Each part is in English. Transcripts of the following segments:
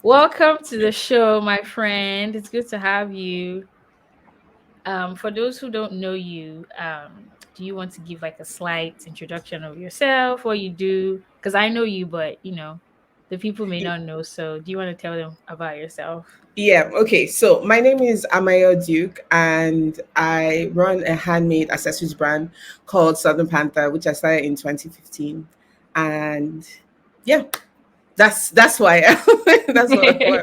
Welcome to the show, my friend. It's good to have you. For those who don't know you, do you want to give like a slight introduction of yourself, what you do? Because I know you, but the people may Y- not know. So, do you want to tell them about yourself? Yeah, okay. So my name is Amayo Duke, and I run a handmade accessories brand called Southern Panther, which I started in 2015. And yeah, that's why that's what I'm here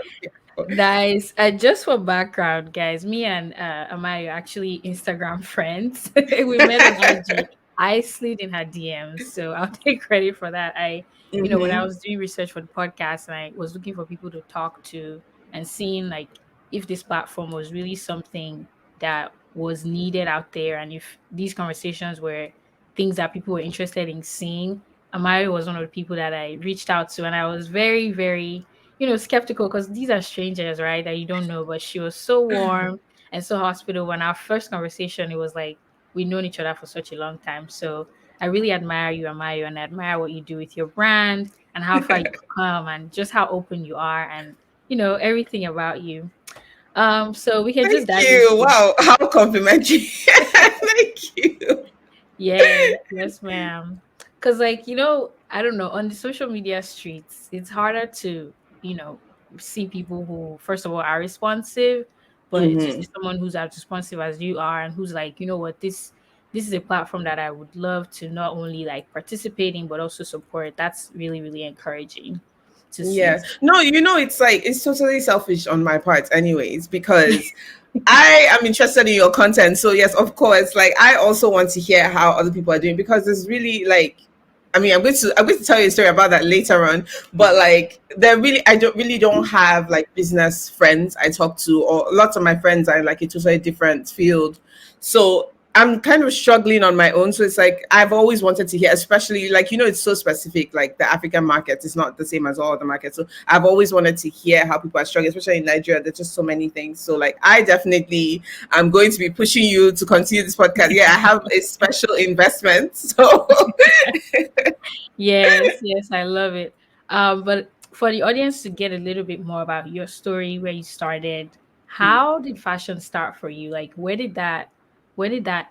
for. Nice. Just for background, guys, me and Amayo are actually Instagram friends. We met on IG. I slid in her DMs, so I'll take credit for that. When I Hmm. was doing research for the podcast and I was looking for people to talk to and seeing like if this platform was really something that was needed out there and if these conversations were things that people were interested in seeing, Amayo was one of the people that I reached out to, and I was very, very skeptical because these are strangers, right? That you don't know. But she was so warm and so hospitable. When our first conversation, it was like we've known each other for such a long time. So I really admire you, Amayo, and I admire what you do with your brand and how far you've come and just how open you are and everything about you. So we can just Thank dive you. into Wow, how complimentary. Thank you. yes, yes, ma'am. Because, like, I don't know, on the social media streets, it's harder to, you know, see people who, first of all, are responsive, but to see Hmm. someone who's as responsive as you are and who's like, you know what, this is a platform that I would love to not only like participate in, but also support. That's really, really encouraging to see. Yeah. No, it's like it's totally selfish on my part anyways, because I am interested in your content. So yes, of course, like I also want to hear how other people are doing because it's really like I mean, I'm going to tell you a story about that later on, but like I don't have like business friends I talk to, or lots of my friends are like a totally different field. So I'm kind of struggling on my own. So it's like I've always wanted to hear, especially like it's so specific. Like the African market is not the same as all other markets. So I've always wanted to hear how people are struggling, especially in Nigeria. There's just so many things. So like I definitely am going to be pushing you to continue this podcast. Yeah, I have a special investment. So Yes, yes, I love it. But for the audience to get a little bit more about your story, where you started, how did fashion start for you? Like, where did that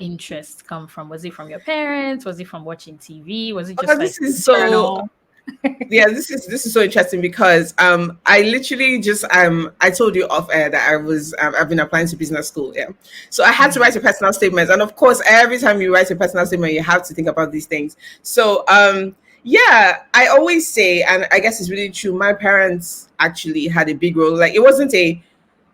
interest come from? Was it from your parents? Was it from watching TV? Was it just like this is so internal? yeah, this is so interesting because I literally just I told you off air that I've been applying to business school. Yeah, so I had to Mhm. write a personal statement, and of course every time you write a personal statement you have to think about these things. So yeah, I always say, and I guess it's really true, my parents actually had a big role. Like it wasn't a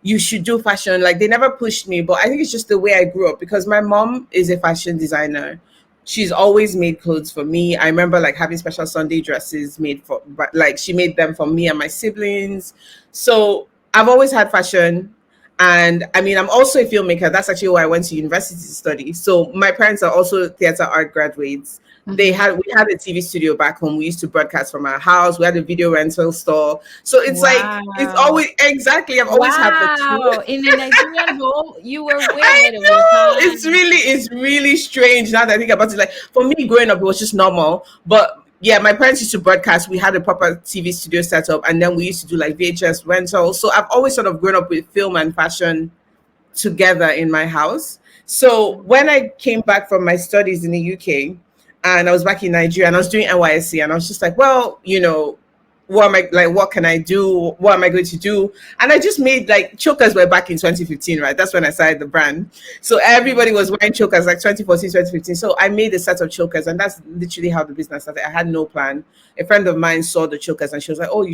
you should do fashion, like they never pushed me, but I think it's just the way I grew up because my mom is a fashion designer. She's always made clothes for me. I remember like having special Sunday dresses made for, but like she made them for me and my siblings. So I've always had fashion. And I mean, I'm also a filmmaker. That's actually why I went to university to study. So my parents are also theater art graduates. Mhm. We had a TV studio back home. We used to broadcast from our house. We had a video rental store. So it's like it's Wow. always exactly. I've always had the two. Wow. In a Nigerian home, you were way I ahead of your know time. it's really strange now that I think about it. Like for me, growing up, it was just normal. But yeah, my parents used to broadcast. We had a proper TV studio set up, and then we used to do like VHS rentals. So I've always sort of grown up with film and fashion together in my house. So when I came back from my studies in the UK and I was back in Nigeria and I was doing NYSC and I was just like, well, what am I like? What can I do? What am I going to do? And I just made like chokers were back in 2015, right? That's when I started the brand. So everybody was wearing chokers like 2014, 2015. So I made a set of chokers and that's literally how the business started. I had no plan. A friend of mine saw the chokers and she was like, oh, you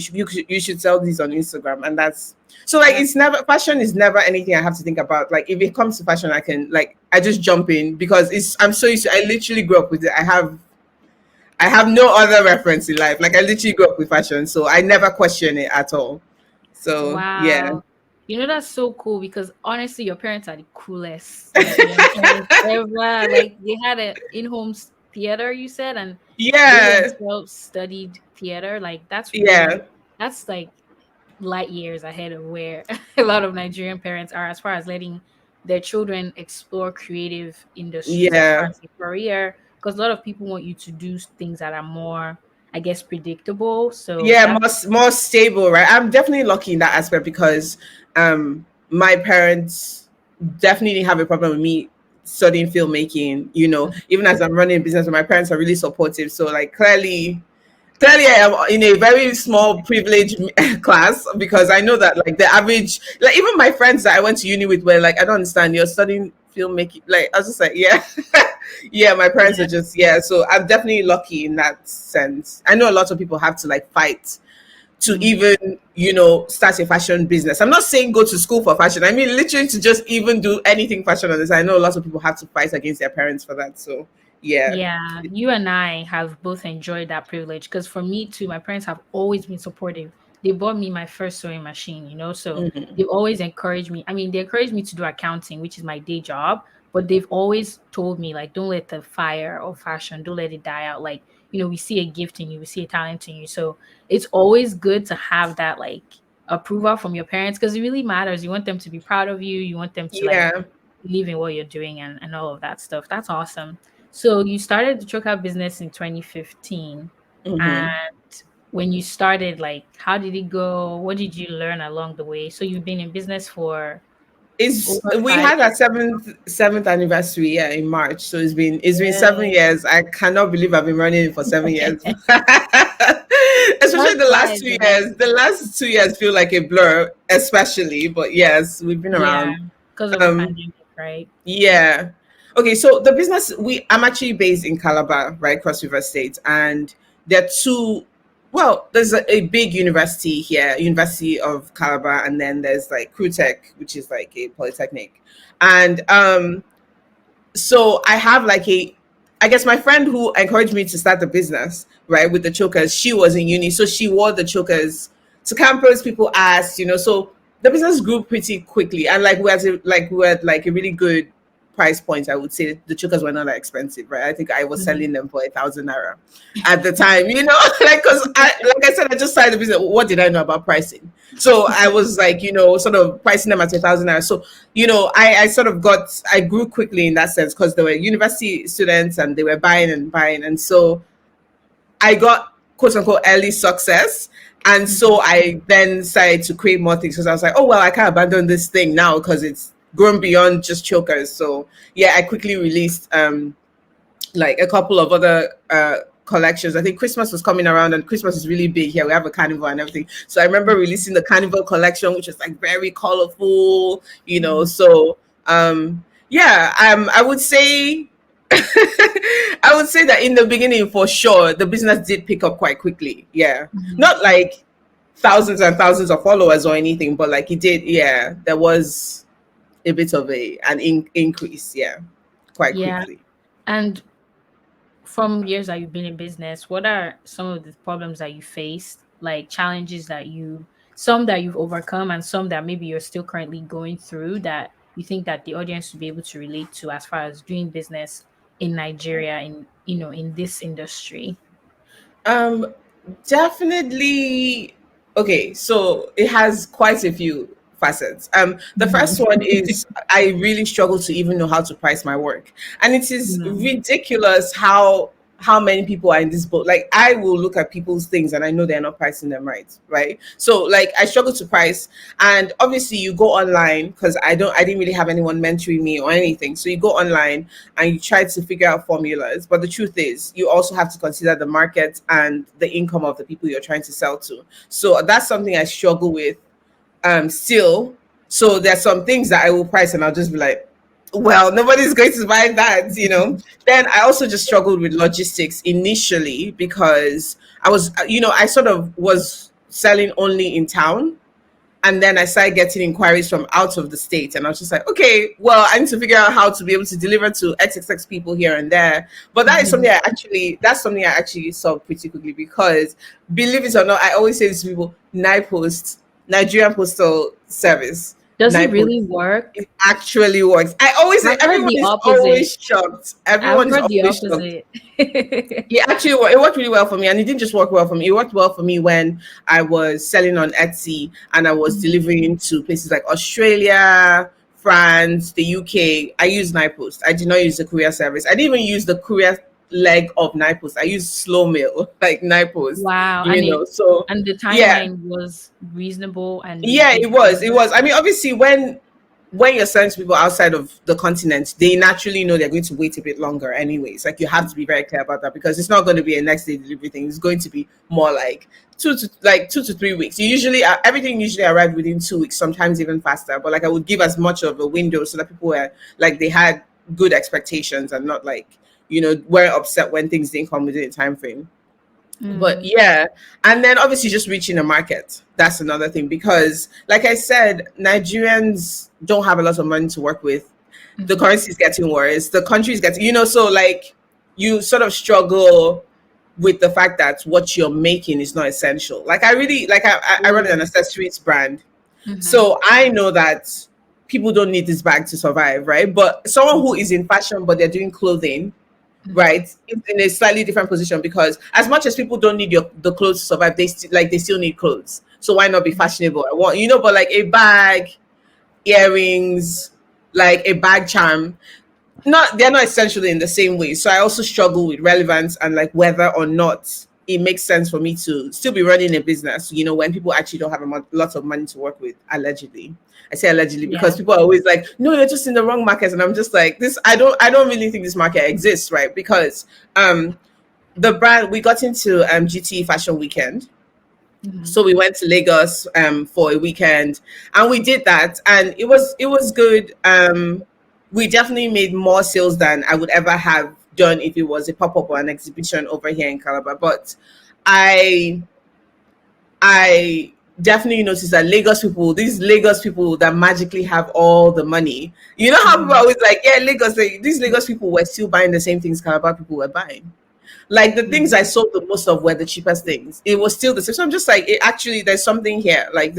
should sell these on Instagram. And that's so like That's it's never fashion is never anything I have to think about. Like if it comes to fashion, I just jump in because I'm so used to I literally grew up with it. I have no other reference in life. Like I literally grew up with fashion, so I never question it at all. So yeah. wow. That's so cool because honestly, your parents are the coolest Nigerian parents ever. Like they had a in-home theater, you said, and they Yeah. themselves studied theater. Like Yeah. that's like light years ahead of where a lot of Nigerian parents are as far as letting their children explore creative industries as far Yeah. as a career. Because a lot of people want you to do things that are more, I guess, predictable. So Yeah, that's more stable, right? I'm definitely lucky in that aspect because my parents definitely have a problem with me studying filmmaking, even as I'm running a business, my parents are really supportive. So like clearly I am in a very small privileged class because I know that like the average, like even my friends that I went to uni with were like, I don't understand, you're studying filmmaking. Like I was just like, yeah. Yeah, my parents are yeah. just, yeah. So I'm definitely lucky in that sense. I know a lot of people have to like fight to Mm. even, start a fashion business. I'm not saying go to school for fashion. I mean literally to just even do anything fashion on this. I know a lot of people have to fight against their parents for that. So yeah. Yeah, you and I have both enjoyed that privilege because for me too, my parents have always been supportive. They bought me my first sewing machine, so Mhm. they've always encouraged me. I mean, they encouraged me to do accounting, which is my day job, but they've always told me, like, don't let the fire of fashion, don't let it die out. Like, we see a gift in you, we see a talent in you. So it's always good to have that, like, approval from your parents because it really matters. You want them to be proud of you, you want them to, like, Yeah. believe in what you're doing and all of that stuff. That's awesome. So you started the choker business in 2015. And Hmm. when you started, like, how did it go? What did you learn along the way? So you've been in business for Is over we five had our seventh anniversary, yeah, in March. So it's been seven years. years. I cannot believe I've been running it for 7 years. Especially Time the last flies, two you know? years. The last 2 years feel like a blur, especially. But yes, we've been Yeah, around. because of the Um, pandemic, right? yeah. Okay, so the business I'm actually based in Calabar, right, Cross River State, and there are two. Well, there's a big university here, University of Calabar, and then there's like CrewTech, which is like a polytechnic, and so I have like I guess my friend who encouraged me to start the business, right, with the chokers, she was in uni, so she wore the chokers to campus. People asked, so the business grew pretty quickly, and like we had like a really good price point. I would say the chokers were not that expensive, right? I think I was Mhm. selling them for 1,000 naira at the time, like because like I said, I just started the business. What did I know about pricing? So I was like, sort of pricing them at 1,000 naira. So I sort of I grew quickly in that sense because there were university students and they were buying and buying. And so I got quote unquote early success. And so Mhm. I then started to create more things because I was like, oh, well, I can't abandon this thing now because it's grown beyond just chokers. So yeah, I quickly released like a couple of other collections. I think Christmas was coming around, and Christmas is really big here. We have a carnival and everything. So I remember releasing the carnival collection, which was like very colorful, Mhm. So yeah, I would say I would say that in the beginning, for sure, the business did pick up quite quickly. Yeah, Mhm. not like thousands and thousands of followers or anything, but like it did. Yeah, there was a bit of an increase. Yeah, quite Yeah. quickly. And from years that you've been in business, what are some of the problems that you faced, like challenges that some that you've overcome and some that maybe you're still currently going through that you think that the audience will be able to relate to as far as doing business in Nigeria in this industry? Um, Definitely. Okay, so it has quite a few facets. The first Mhm. one is I really struggle to even know how to price my work, and it is Mm. ridiculous how many people are in this boat. Like I will look at people's things and I know they're not pricing them right? So like I struggle to price, and obviously you go online because I didn't really have anyone mentoring me or anything. So you go online and you try to figure out formulas. But the truth is, you also have to consider the market and the income of the people you're trying to sell to. So that's something I struggle with still. So there's some things that I will price and I'll just be like, well, nobody's going to buy that. Then I also just struggled with logistics initially because I sort of was selling only in town, and then I started getting inquiries from out of the state, and I was just like, okay, well, I need to figure out how to be able to deliver to XXX people here and there. But Mhm. that's something I actually solved pretty quickly because, believe it or not, I always say this to people: NIPOST, Nigerian Postal Service, Does it really NIPOST, work? it actually works. I always say I've heard everyone the is opposite. always shocked. I've Everyone is heard the always shocked. opposite. It worked really well for me, and it didn't just work well for me. It worked well for me when I was selling on Etsy and I was Mhm. delivering to places like Australia, France, the UK. I used NIPOST. I did not use the courier service. I didn't even use the courier. leg of night post. I use slow mail, like night post, Wow. you know. So And the yeah, timeline was reasonable and you yeah, did it was. It deliver. was. I mean, obviously, when you're selling to people outside of the continent, they naturally know they're going to wait a bit longer, anyways. Like you have to be very clear about that because it's not going to be a next day delivery thing. It's going to be more like 2 to 3 weeks. You usually everything usually arrived within 2 weeks, sometimes even faster. But like I would give as much of a window so that people were like they had good expectations and not like weren't upset when things didn't come within the time frame. But Mm, yeah, and then obviously just reaching the market, that's another thing because like I said, Nigerians don't have a lot of money to work with. The mhm. currency is getting worse, the country is getting, so like you sort of struggle with the fact that what you're making is not essential. Like I really like I run an Ooh. accessories brand, Mhm. so I know that people don't need this bag to survive, right? But someone who is in fashion but they're doing clothing, right, Mhm. is in a slightly different position because as much as people don't need the clothes to survive, they still need clothes. So why not be Mhm. fashionable? I want, but like a bag, earrings, like a bag charm, not they're not essentially in the same way. So I also struggle with relevance and like whether or not it makes sense for me to still be running a business, when people actually don't have lot of money to work with, allegedly. I say allegedly because Yeah. people are always like, no, you're just in the wrong market. And I'm just like, this, I don't really think this market exists, right? Because the brand, we got into GT Fashion Weekend, Mhm. so we went to Lagos for a weekend and we did that and it was good. We definitely made more sales than I would ever have done if it was a pop-up or an exhibition over here in Calabar. But I I definitely noticed that these Lagos people that magically have all the money, you know how people are Mhm. always like, yeah, Lagos, these Lagos people were still buying the same things Calabar people were buying. Like the things I Mhm. sold the most of were the cheapest things. It was still the same. So I'm just like, actually, there's something here. Like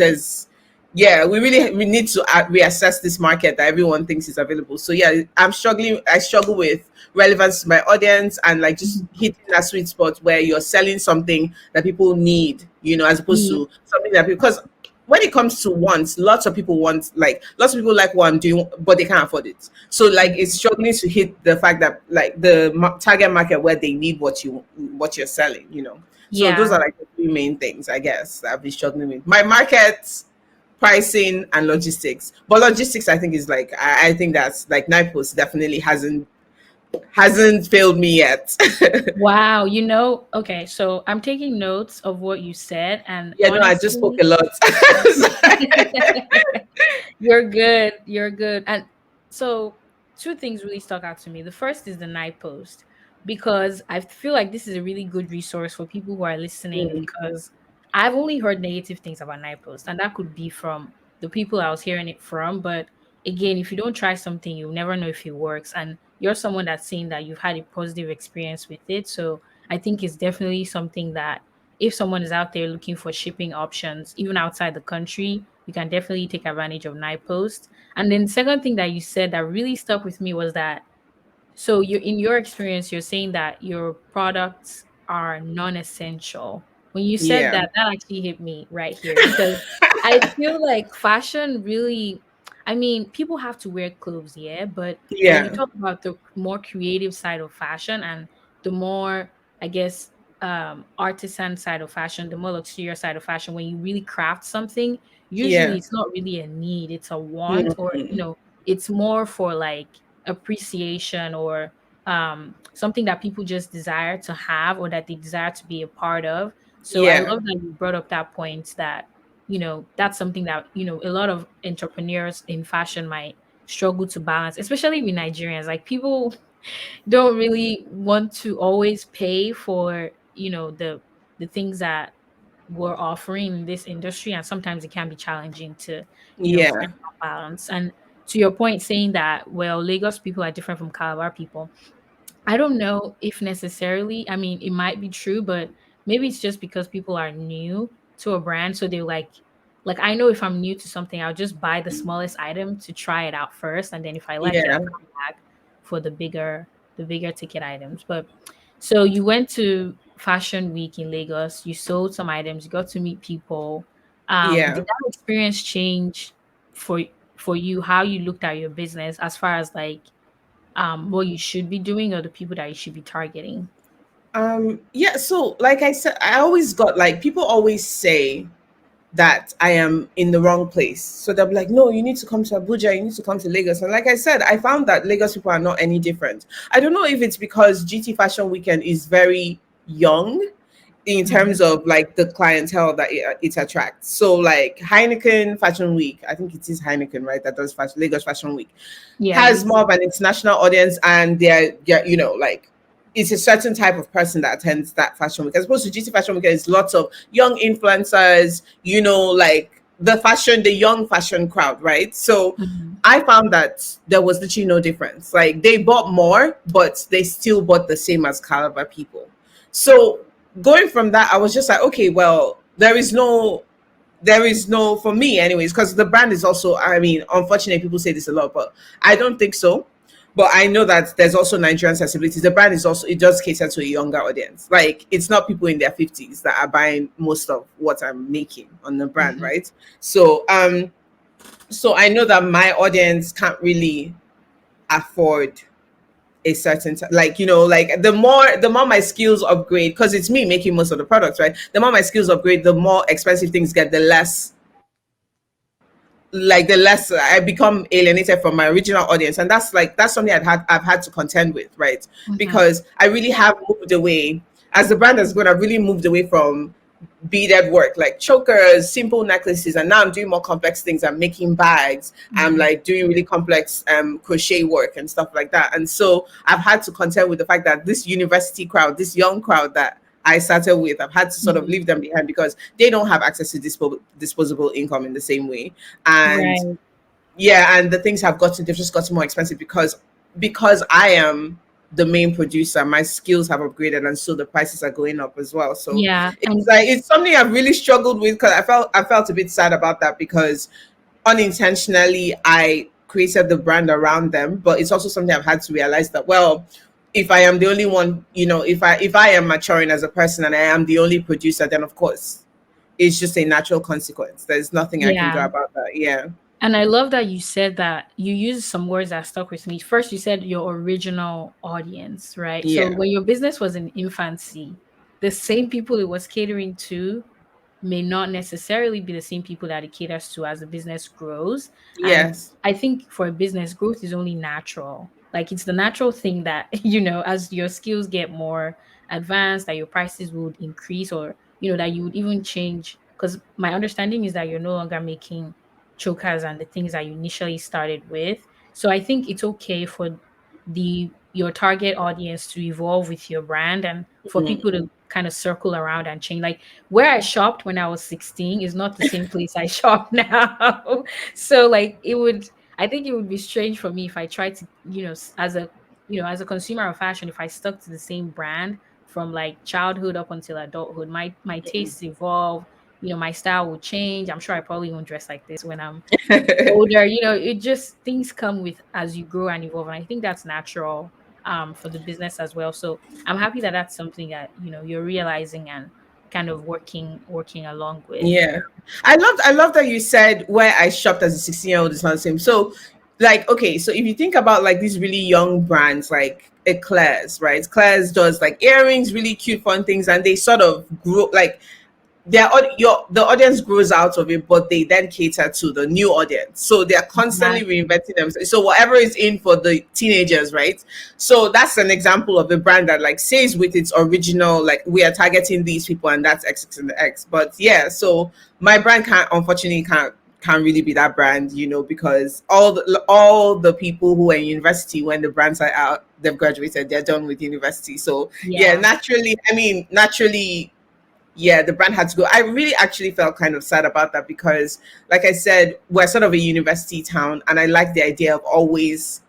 yeah, we need to reassess this market that everyone thinks is available. So yeah, I'm struggling. I struggle with relevance to my audience and like just Mhm. hitting that sweet spot where you're selling something that people need, as opposed Mhm. to something that because when it comes to wants, lots of people like what I'm doing, but they can't afford it. So like it's Mhm. struggling to hit the fact that like the target market where they need what you're selling. So those are Yeah. like the three main things I guess that I've been struggling with. My market, pricing, and logistics. But logistics, I think is like I think that's like Nipos definitely hasn't failed me yet. Wow. Okay, so I'm taking notes of what you said, and Yeah, no, I just spoke honestly, a lot. you're good. You're good. And so, two things really stuck out to me. The first is the night post, because I feel like this is a really good resource for people who are listening, Mm, because I've only heard negative things about night post, and that could be from the people I was hearing it from. But again, if you don't try something, you'll never know if it works. And you're someone that's saying that you've had a positive experience with it. So I think it's definitely something that if someone is out there looking for shipping options, even outside the country, you can definitely take advantage of Night Post. And then the second thing that you said that really stuck with me was that, so you, in your experience, you're saying that your products are non-essential. When you said yeah, that, that actually hit me right here, because I feel like fashion really, I mean, people have to wear clothes, yeah, but when you yeah, talk about the more creative side of fashion and the more, I guess, artisan side of fashion, the more luxurious side of fashion, when you really craft something, usually yeah, it's not really a need, it's a want, or mm, it's more for like appreciation, or something that people just desire to have or that they desire to be a part of. So I yeah, love that you brought up that point, that that's something that a lot of entrepreneurs in fashion might struggle to balance, especially with Nigerians. Like, people don't really want to always pay for the things that we're offering in this industry, and sometimes it can be challenging to yeah, find that balance. And to your point, saying that, well, Lagos people are different from Calabar people, I don't know if necessarily, I mean, it might be true, but maybe it's just because people are new to a brand. So they're like, I know if I'm new to something, I'll just buy the smallest item to try it out first. And then if I like it, yeah, I'll come back for the bigger ticket items. But so you went to Fashion Week in Lagos, you sold some items, you got to meet people. yeah. Did that experience change for for you how you looked at your business, as far as like what you should be doing or the people that you should be targeting? Yeah, so like I said, I always got like people always say that I am in the wrong place. So they'll be like, no, you need to come to Abuja, you need to come to Lagos. And like I said, I found that Lagos people are not any different. I don't know if it's because GT Fashion Weekend is very young in Mhm. terms of like the clientele that it attracts. So like Heineken Fashion Week, I think it is Heineken, right? That does fashion, Lagos Fashion Week Yeah, has you. more of an international audience, and they're you know like it's a certain type of person that attends that fashion week as opposed to GT Fashion Week. Is lots of young influencers, you know, like the young fashion crowd, right? So Mhm. I found that there was literally no difference. Like they bought more, but they still bought the same as caliber people. So going from that, I was just like, okay, well, there is no for me anyways, because the brand is also, I mean, unfortunately people say this a lot, but I don't think so. But I know that there's also Nigerian sensibilities. The brand is also, it does cater to a younger audience. Like it's not people in their 50s that are buying most of what I'm making on the brand, Mhm. right? So I know that my audience can't really afford a certain like, you know, like the more my skills upgrade, because it's me making most of the products, right? The more my skills upgrade, the more expensive things get, the less I become alienated from my original audience. And that's something I've had to contend with, right? Mhm. Because I really have moved away, as the brand has grown, I've really moved away from beaded work like chokers, simple necklaces, and now I'm doing more complex things. I'm making bags, I'm Mhm. like doing really complex crochet work and stuff like that. And so I've had to contend with the fact that this university crowd, this young crowd that I started with, I've had to sort of Mhm. leave them behind because they don't have access to disposable income in the same way. And Right. yeah, and the things they've just gotten more expensive because I am the main producer. My skills have upgraded, and so the prices are going up as well. So Yeah, it's and like it's something I've really struggled with, because I felt a bit sad about that, because unintentionally I created the brand around them. But it's also something I've had to realize that, well, if I am the only one, you know, if I am maturing as a person and I am the only producer, then of course it's just a natural consequence. There's nothing I can do yeah. about that. Yeah. And I love that you said that you used some words that stuck with me. First, you said your original audience, right? So Yeah. when your business was in infancy, the same people it was catering to may not necessarily be the same people that it caters to as the business grows. And Yes. I think for a business, growth is only natural. Like it's the natural thing that, as your skills get more advanced, that your prices would increase or, that you would even change. Because my understanding is that you're no longer making chokers and the things that you initially started with. So I think it's okay for your target audience to evolve with your brand and for people to kind of circle around and change. Like where I shopped when I was 16 is not the same place I shop now. So like I think it would be strange for me if I tried to, as a consumer of fashion, if I stuck to the same brand from like childhood up until adulthood. My tastes evolve, my style will change. I'm sure I probably won't dress like this when I'm older. It just things come with as you grow and evolve. And I think that's natural for the business as well. So I'm happy that that's something that, you're realizing and kind of working along with. Yeah. I love that you said where I shopped as a 16-year-old is not the same. So like, okay, so if you think about like these really young brands like Eclairs, right? Claire's does like earrings, really cute, fun things, and they sort of grow like the audience grows out of it, but they then cater to the new audience. So they're constantly Exactly. reinventing themselves. So whatever is in for the teenagers, right? So that's an example of a brand that like says with its original, like we are targeting these people and that's X and the X. But yeah, so my brand can't really be that brand, because all the people who are in university when the brands are out, they've graduated, they're done with university. So yeah, Yeah. naturally, yeah, the brand had to go. I really actually felt kind of sad about that because, like I said, we're sort of a university town, and I like the idea of always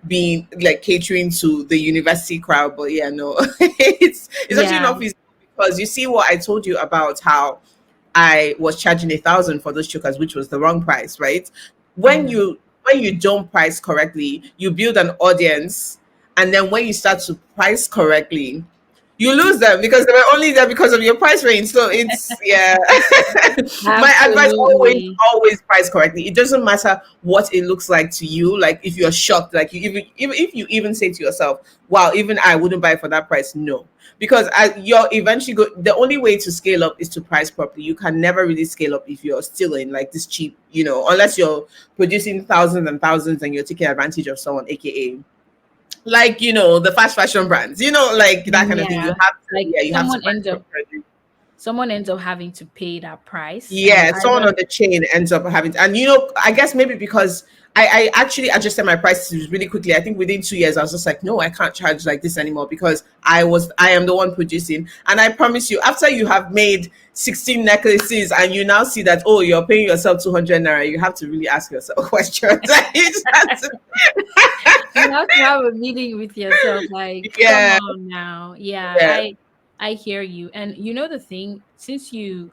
being like catering to the university crowd. But yeah, no, it's actually Yeah. not feasible, because you see what I told you about how I was charging 1,000 for those chokers, which was the wrong price, right? When Mhm. you don't price correctly, you build an audience, and then when you start to price correctly, You lose them because they were only there because of your price range. So it's, yeah. My advice, always, Absolutely. always price correctly. It doesn't matter what it looks like to you. Like if you're shocked, like you even if you even say to yourself, "Wow, even I wouldn't buy for that price." No, because you're eventually go. The only way to scale up is to price properly. You can never really scale up if you're still in like this cheap, unless you're producing thousands and thousands and you're taking advantage of someone, aka like the fast fashion brands, like that kind of thing. You Yeah. have to, Like yeah, you have to price properly. someone ends up having to pay that price and Yeah, someone either on the chain ends up having, and I guess maybe because I actually adjusted my prices really quickly. I think within 2 years, I was just like, no, I can't charge like this anymore because I am the one producing. And I promise you, after you have made 16 necklaces and you now see that, oh, you're paying yourself 200 naira, you have to really ask yourself questions. You just have to- you have to have a meeting with yourself like come yeah, on now. Yeah, yeah, I hear you. And you know the thing, since you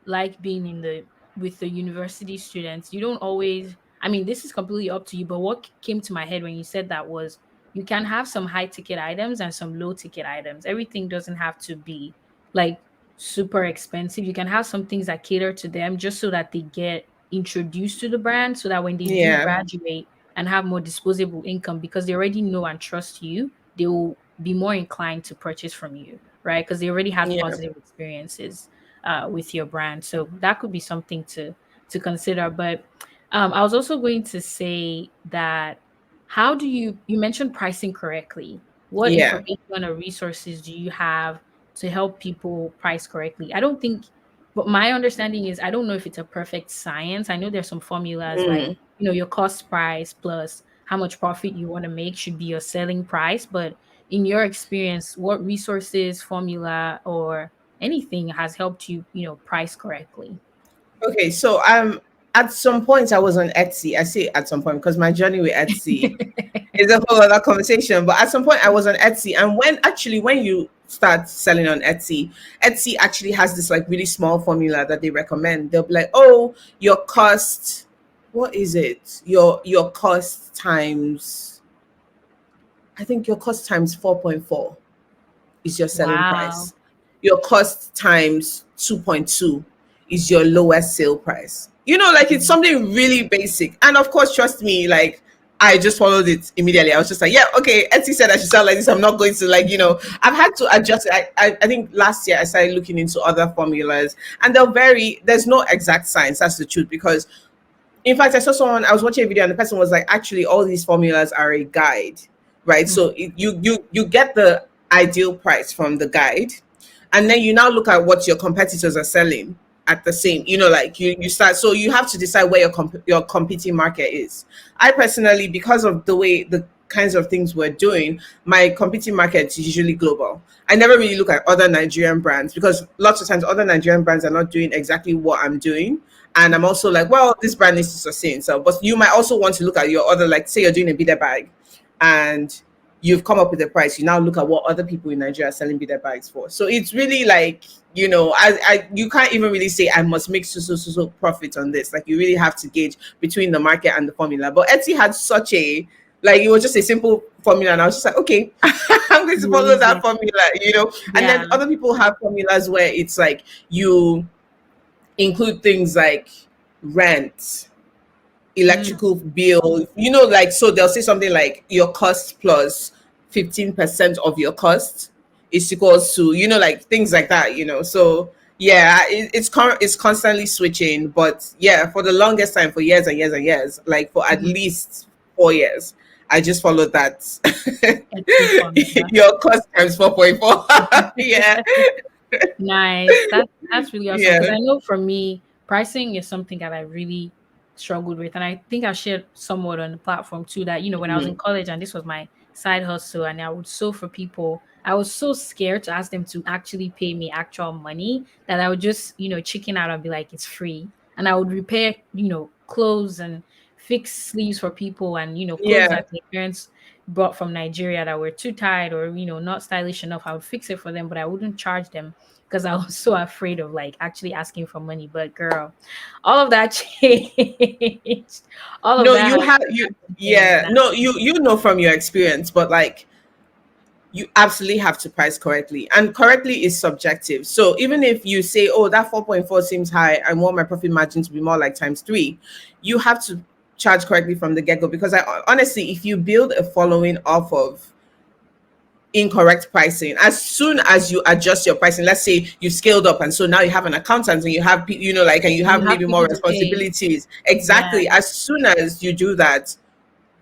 like being in the with the university students, you don't always, I mean, this is completely up to you, but what came to my head when you said that was you can have some high ticket items and some low ticket items. Everything doesn't have to be like super expensive. You can have some things that cater to them just so that they get introduced to the brand, so that when they do yeah, graduate and have more disposable income, because they already know and trust you, they will be more inclined to purchase from you, right? Because they already had yeah, positive experiences with your brand. So that could be something to consider. But I was also going to say that how do you mentioned pricing correctly? What yeah. information or resources do you have to help people price correctly? I don't think, but my understanding is I don't know if it's a perfect science. I know there's some formulas like Mm. your cost price plus how much profit you want to make should be your selling price. But in your experience, what resources, formula, or anything has helped you, price correctly? Okay, so at some point I was on Etsy. I say at some point because my journey with Etsy is a whole other conversation. But at some point I was on Etsy, and when you start selling on Etsy, Etsy actually has this like really small formula that they recommend. They'll be like, oh, your cost, what is it? Your cost times, I think your cost times 4.4 is your selling Wow. price. Your cost times 2.2 is your lowest sale price. Like it's Mhm. something really basic. And of course, trust me, like I just followed it immediately. I was just like, yeah, okay, Etsy said I should sell like this. I'm not going to like, I've had to adjust. I think last year I started looking into other formulas and they'll vary. There's no exact science. That's the truth. Because in fact, I was watching a video and the person was like, actually, all these formulas are a guide, right? So Mhm. you get the ideal price from the guide, and then you now look at what your competitors are selling at the same, like you start. So you have to decide where your competing market is. I personally, because of the way the kinds of things we're doing, my competing market is usually global. I never really look at other Nigerian brands because lots of times other Nigerian brands are not doing exactly what I'm doing. And I'm also like, well, this brand needs to sustain. So, but you might also want to look at your other, like, say you're doing a beater bag and you've come up with a price. You now look at what other people in Nigeria are selling beater bags for. So it's really like, you can't even really say I must make so profit on this. Like you really have to gauge between the market and the formula. But Etsy had such a, like, it was just a simple formula, and I was just like, okay, I'm going to You were follow that using. formula. And Yeah. then other people have formulas where it's like you include things like rent, Mm. electrical bill, like, so they'll say something like your cost plus 15% of your cost is equals to, like things like that. So yeah, it's constantly switching, but yeah, for the longest time, for years and years and years, like for at Mhm. least 4 years, I just followed that. Etsy formula. Your cost times 4.4. Yeah. Nice. That's really awesome because Yeah. I know for me, pricing is something that I really struggled with. And I think I shared somewhat on the platform too that, when I was in Mhm. college and this was my side hustle and I would sew for people, I was so scared to ask them to actually pay me actual money that I would just, chicken out and be like, it's free. And I would repair, clothes and fix sleeves for people and, clothes Yeah. that their parents brought from Nigeria that were too tight or, not stylish enough. I would fix it for them, but I wouldn't charge them because I was so afraid of like actually asking for money. But girl, all of that changed. All of No, that you has have you has changed yeah, now. no, you know from your experience, but like you absolutely have to price correctly. And correctly is subjective. So even if you say, oh, that 4.4 seems high, I want my profit margin to be more like times three, you have to charge correctly from the get go. Because I honestly, if you build a following off of incorrect pricing, as soon as you adjust your pricing, let's say you scaled up and so now you have an accountant and you have like, and you You have have maybe more people to pay. responsibilities, Yeah, exactly, as soon as you do that,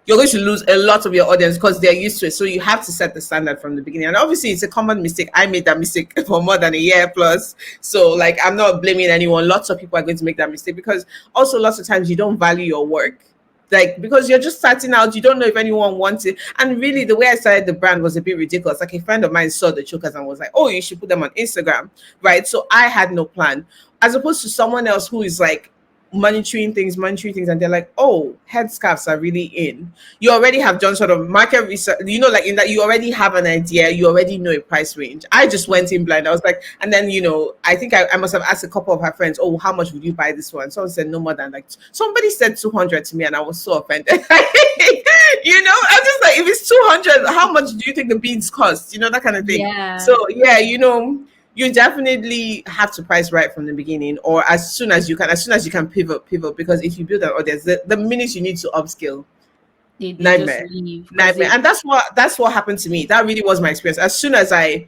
you're going to lose a lot of your audience because they're used to it. So you have to set the standard from the beginning. And obviously, it's a common mistake. I made that mistake for more than a year plus. So, like, I'm not blaming anyone. Lots of people are going to make that mistake because also lots of times you don't value your work. Like, because you're just starting out, you don't know if anyone wants it. And really, the way I started the brand was a bit ridiculous. Like, a friend of mine saw the chokers and was like, oh, you should put them on Instagram. Right. So I had no plan, as opposed to someone else who is like, monitoring things, and they're like, oh, headscarves are really in. You already have done sort of market research, like in that you already have an idea, you already know a price range. I just went in blind. I was like, and then I think I must have asked a couple of her friends, oh, how much would you buy this one? Someone said no more than like, somebody said 200 to me, and I was so offended. I'm just like, if it's 200, how much do you think the beads cost? That kind of thing. yeah, So yeah, you definitely have to price right from the beginning, or as soon as you can pivot, because if you build an audience, the minute you need to upskill, they just nightmare, leave because nightmare. they And that's what happened to me. That really was my experience. As soon as I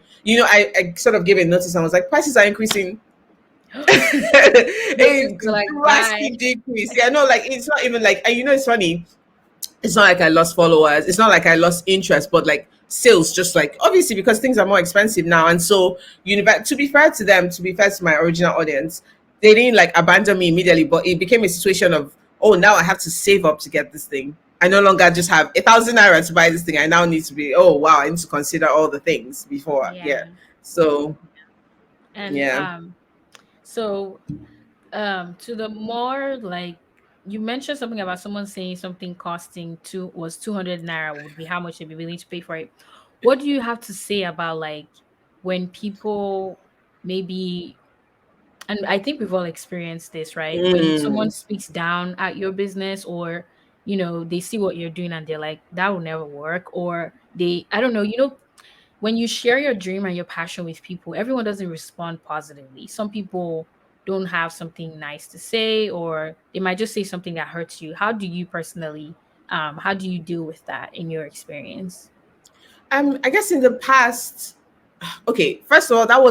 sort of gave a notice and was like, prices are increasing. they just A go like bye. drastic decrease. Yeah, no, like it's not even like, and it's funny, it's not like I lost followers. It's not like I lost interest, but like sales, just like obviously because things are more expensive now. And so, to be fair to them, to be fair to my original audience, they didn't like abandon me immediately, but it became a situation of, oh, now I have to save up to get this thing. I no longer just have 1,000 naira to buy this thing. I now need to be, oh wow, I need to consider all the things before. Yeah. Yeah, So and yeah. so to the more like you mentioned something about someone saying something costing 200 naira would be how much they'd be willing to pay for it. What do you have to say about like when people maybe, and I think we've all experienced this, right? When Mm. someone speaks down at your business, or they see what you're doing and they're like, that will never work, or I don't know, when you share your dream and your passion with people, everyone doesn't respond positively. Some people don't have something nice to say, or they might just say something that hurts you. How do you personally, how do you deal with that in your experience? I guess in the past, okay, first of all, that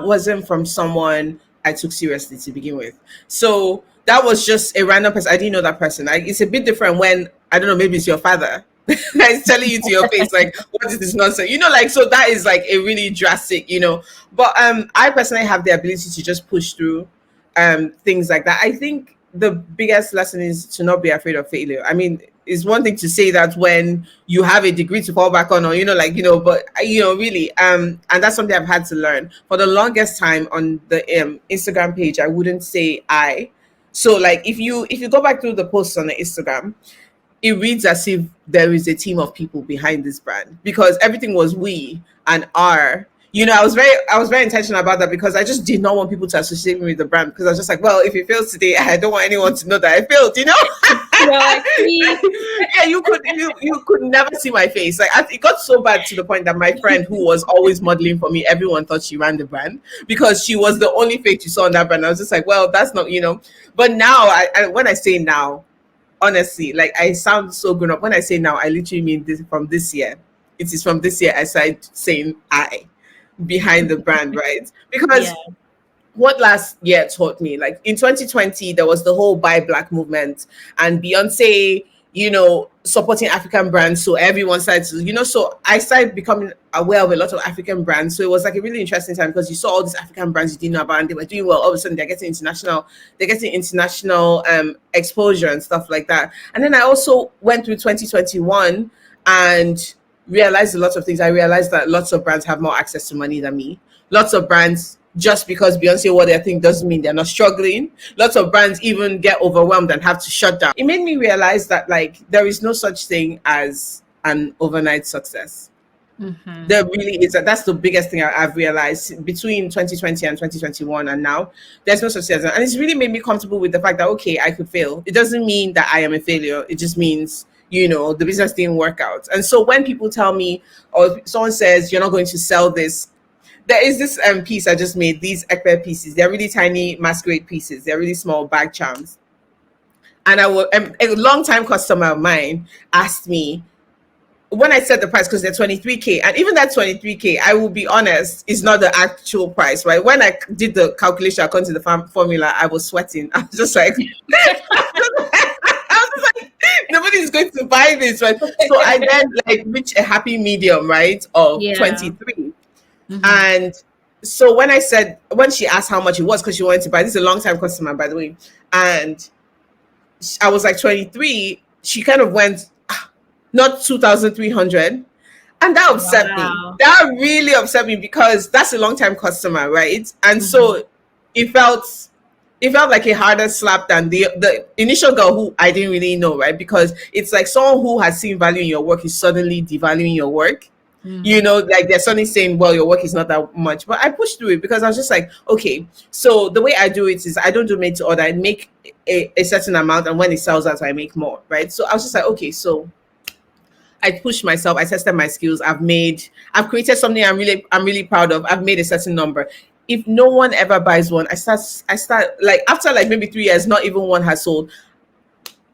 wasn't from someone I took seriously to begin with. So that was just a random person. I didn't know that person. Like, it's a bit different when, I don't know, maybe it's your father is telling you to your face, like, what is this nonsense? Like, so that is like a really drastic. But I personally have the ability to just push through things like that. I think the biggest lesson is to not be afraid of failure. I mean, it's one thing to say that when you have a degree to fall back on, or but really, and that's something I've had to learn. For the longest time on the Instagram page, I wouldn't say I. So like, if you go back through the posts on the Instagram, it reads as if there is a team of people behind this brand, because everything was we and our. I was very intentional about that, because I just did not want people to associate me with the brand, because I was just like, well, if it fails today, I don't want anyone to know that I failed. You're like, see, Yeah, you could never see my face. Like, it got so bad to the point that my friend, who was always modeling for me, everyone thought she ran the brand because she was the only face you saw on that brand. I was just like, well, that's not. But now, when I say now, honestly, like, I sound so grown up when I say now. I literally mean this from this year. It is from this year I started saying I behind the brand, right? yeah, Because what last year taught me, like in 2020, there was the whole buy black movement, and Beyonce, supporting African brands. So everyone started to, so I started becoming aware of a lot of African brands. So it was like a really interesting time, because you saw all these African brands you didn't know about, and they were doing well. All of a sudden, they're getting international exposure and stuff like that. And then I also went through 2021 and realized a lot of things. I realized that lots of brands have more access to money than me. Lots of brands, just because Beyonce wore their thing doesn't mean they're not struggling. Lots of brands even get overwhelmed and have to shut down. It made me realize that, like, there is no such thing as an overnight success. mm-hmm. There really is. That's the biggest thing I've realized between 2020 and 2021 and now. There's no such thing. And it's really made me comfortable with the fact that, okay, I could fail. It doesn't mean that I am a failure. It just means the business didn't work out. And so when people tell me, or someone says you're not going to sell this, there is this piece I just made, these ekpe pieces. They're really tiny masquerade pieces. They're really small bag charms. And a long time customer of mine asked me, when I set the price, because they're 23K, and even that 23K, I will be honest, is not the actual price, right? When I did the calculation according to the formula, I was sweating. I was just like, I was like, nobody's going to buy this, right? So I then like reached a happy medium, right, of Yeah. 23. Mm-hmm. And so when she asked how much it was, because she wanted to buy, this is a long time customer, by the way, and I was like 23, she kind of went, "Ah, not 2,300." And that upset me. Wow. That really upset me because that's a long time customer, right? And Mm-hmm. so it felt it felt like a harder slap than the initial girl who I didn't really know, right? Because it's like someone who has seen value in your work is suddenly devaluing your work. Mm-hmm. Like they're suddenly saying, well, your work is not that much. But I pushed through it because I was just like, okay, so the way I do it is I don't do made to order. I make a certain amount, and when it sells out, I make more, right? So I was just like, okay, so I pushed myself, I tested my skills, I've created something I'm really proud of. I've made a certain number. If no one ever buys one, I start like after like maybe 3 years, not even one has sold.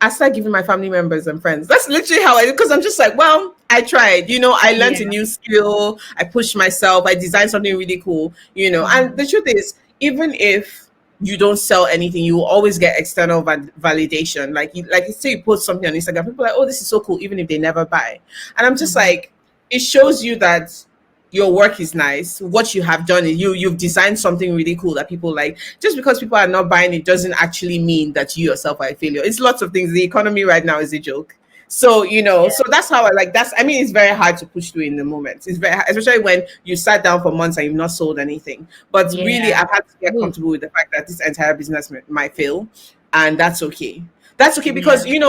I start giving my family members and friends. That's literally how I do, because I'm just like, well, I tried. I learned a Yeah. new skill. I pushed myself. I designed something really cool. And Mm-hmm. the truth is, even if you don't sell anything, you will always get external validation. Like say you post something on Instagram, people are like, oh, this is so cool, even if they never buy. And I'm just Mm-hmm. like, it shows you that your work is nice. What you have done is you've designed something really cool that people like. Just because people are not buying it doesn't actually mean that you yourself are a failure. It's lots of things. The economy right now is a joke. So so that's how I like. That's I mean, it's very hard to push through in the moment. It's very hard, especially when you sat down for months and you've not sold anything. But really, Yeah. I've had to get Ooh. comfortable with the fact that this entire business might fail, and that's okay. That's okay because Yeah.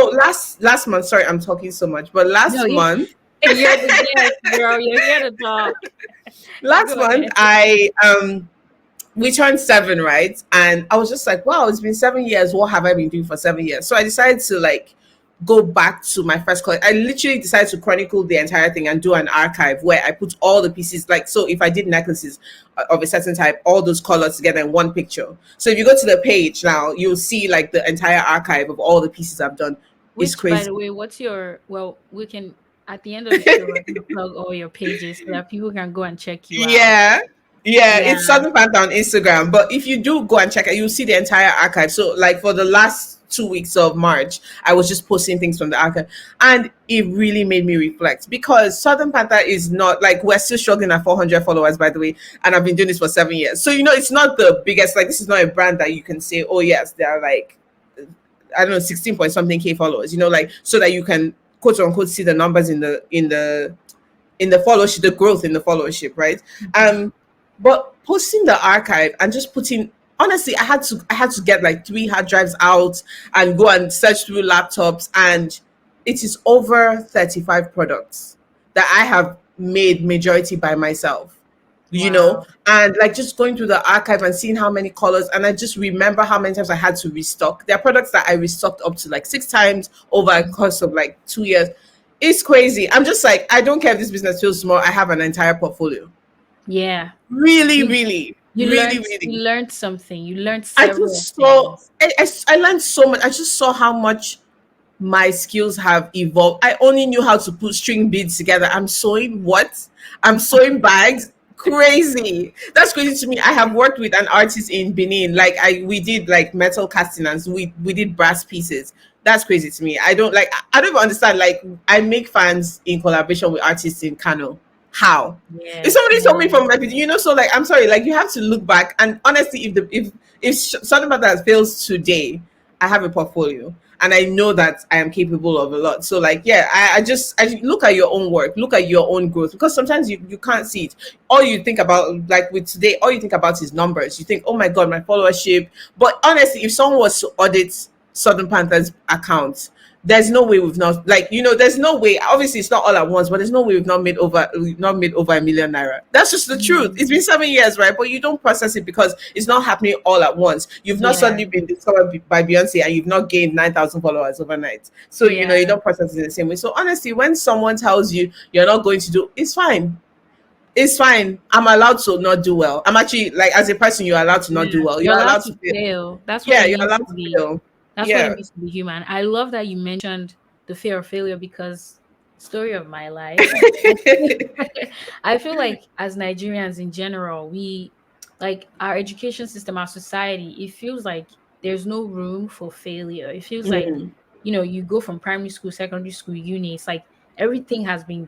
last month. Sorry, I'm talking so much, but No, last you month you're the guest, girl. You're here to talk. last Go month ahead. I we turned 7, right? And I was just like, wow, it's been 7 years. What have I been doing for 7 years? So I decided to like go back to my first college. I literally decided to chronicle the entire thing and do an archive where I put all the pieces. Like, so if I did necklaces of a certain type, all those colors together in one picture. So if you go to the page now, you'll see like the entire archive of all the pieces I've done. It's Which, by crazy. the way, what's your, well, we can, at the end of the show, we're gonna plug all your pages so that people can go and check you out. Yeah. Yeah, Yeah. it's Southern Panther on Instagram. But if you do go and check it, you'll see the entire archive. So, like for the last 2 weeks of March, I was just posting things from the archive, and it really made me reflect because Southern Panther is not like we're still struggling at 400 followers, by the way, and I've been doing this for 7 years. So it's not the biggest. Like this is not a brand that you can say, oh yes, they are like I don't know 16 point something K followers. Like so that you can quote unquote see the numbers in the followership, the growth in the followership, right? Mhm. But posting the archive and just putting honestly, I had to get like 3 hard drives out and go and search through laptops, and it is over 35 products that I have made majority by myself. Wow. And like just going through the archive and seeing how many colors, and I just remember how many times I had to restock. There are products that I restocked up to like 6 times over a course of like 2 years. It's crazy. I'm just like, I don't care if this business feels small. I have an entire portfolio. Yeah. Really, You really, you really, learned really. you learned something. You learned I several just saw, things. I learned so much. I just saw how much my skills have evolved. I only knew how to put string beads together. I'm sewing what? I'm sewing bags. Crazy. That's crazy to me. I have worked with an artist in Benin. Like we did like metal casting and we did brass pieces. That's crazy to me. I don't like I don't even understand. Like I make fans in collaboration with artists in Kano. How? If Yes. somebody told me Yeah. from my so like I'm sorry, like you have to look back and honestly if something about that fails today, I have a portfolio and I know that I am capable of a lot. So like yeah, I look at your own work, look at your own growth because sometimes you can't see it. All you think about like with today, all you think about is numbers. You think, oh my god, my followership. But honestly, if someone was to audit Southern Panther's account, there's no way we've not, like, there's no way, obviously it's not all at once, but there's no way we've not made over ₦1 million. That's just the truth. Mm. It's been 7 years, right? But you don't process it because it's not happening all at once. You've not Yeah. suddenly been discovered by Beyonce and you've not gained 9,000 followers overnight. So Yeah. you don't process it the same way. So honestly, when someone tells you you're not going to do, it's fine. It's fine. I'm allowed to not do well. I'm actually, like, as a person, you're allowed to not do Yeah. well. You're You're allowed allowed to to fail. fail. That's what Yeah, it you're means allowed to to be. fail. That's what it Yeah. means to be human. I love that you mentioned the fear of failure because story of my life. I feel, I feel like as Nigerians in general, we like our education system, our society, it feels like there's no room for failure. It feels like, Mm, you go from primary school, secondary school, uni, it's like everything has been,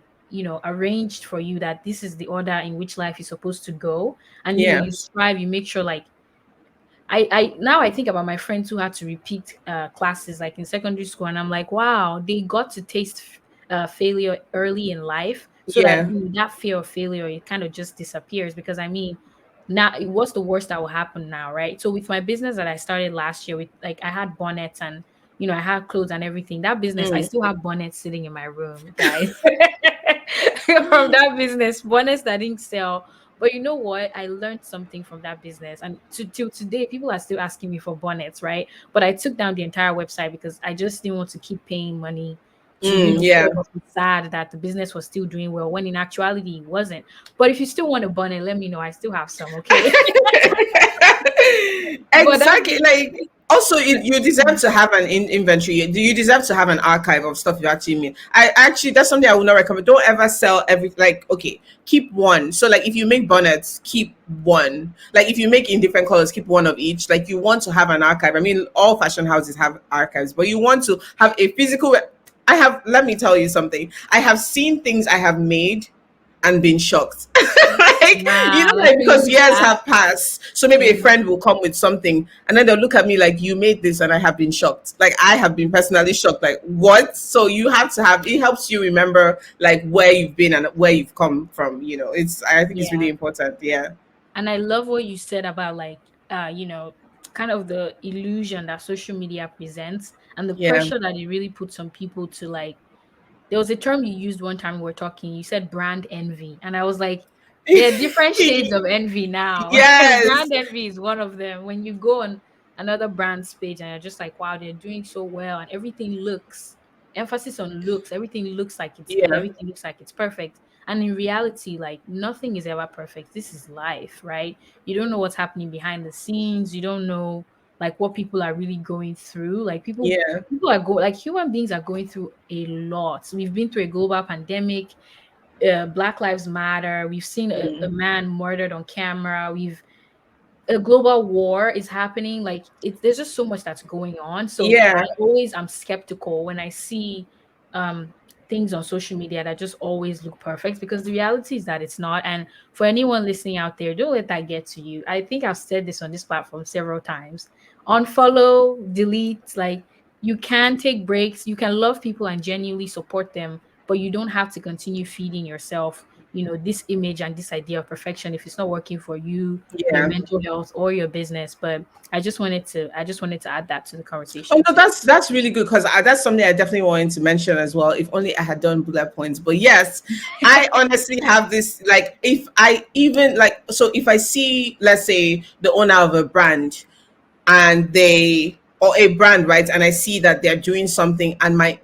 arranged for you that this is the order in which life is supposed to go. And yeah. you strive, you make sure like I now I think about my friends who had to repeat classes like in secondary school, and I'm like, wow, they got to taste failure early in life, so that Yeah. that fear of failure it kind of just disappears. Because I mean, now what's the worst that will happen now, right? So with my business that I started last year, with like I had bonnets and I had clothes and everything. That business, I Mm. still have bonnets sitting in my room, guys. From that business, bonnets that didn't sell. But you know what? I learned something from that business. And till today, people are still asking me for bonnets, right? But I took down the entire website because I just didn't want to keep paying money to, Yeah. show off the sad that the business was still doing well when in actuality it wasn't. But if you still want a bonnet, let me know. I still have some, okay? But that Exactly. Like, business, also, you deserve to have an inventory. Do you deserve to have an archive of stuff you actually mean? I actually, that's something I would not recommend. Don't ever sell every, like, okay, keep one. So like, if you make bonnets, keep one. Like, if you make in different colors, keep one of each. Like, you want to have an archive. I mean, all fashion houses have archives, but you want to have a physical. I have, let me tell you something. I have seen things I have made and been shocked. Like, nah, like like, you because look years at, have passed. So maybe a mm, friend will come with something and then they'll look at me like, you made this, and I have been shocked. Like, I have been personally shocked. Like, what? So you have to have, it helps you remember like where you've been and where you've come from. I think it's yeah. really important. Yeah. And I love what you said about like kind of the illusion that social media presents and the Yeah. pressure that it really puts on people to like there was a term you used one time we were talking. You said brand envy. And I was like, there are different shades of envy now. And Yes. brand envy is one of them. When you go on another brand's page and you're just like, wow, they're doing so well and everything looks emphasis on looks, everything looks like it's good, Yeah. everything looks like it's perfect. And in reality, like nothing is ever perfect. This is life, right? You don't know what's happening behind the scenes. You don't know like what people are really going through. Like Yeah. people are like human beings are going through a lot. We've been through a global pandemic. Black Lives Matter. We've seen a Mm. man murdered on camera. We've a global war is happening. Like there's just so much that's going on. So I Yeah. always am skeptical when I see um things on social media that just always look perfect because the reality is that it's not. And for anyone listening out there, don't let that get to you. I think I've said this on this platform several times. Unfollow, delete, like you can take breaks, you can love people and genuinely support them, but you don't have to continue feeding yourself this image and this idea of perfection if it's not working for you, your Yeah. mental health or your business. But I just wanted to add that to the Oh conversation no, too. that's really good because that's something I definitely wanted to mention as well. If only I had done bullet points. But yes, I honestly have this, like, if I even, like, so if I see, let's say, the owner of a brand and they, or a brand, right, and I see that they're doing something and my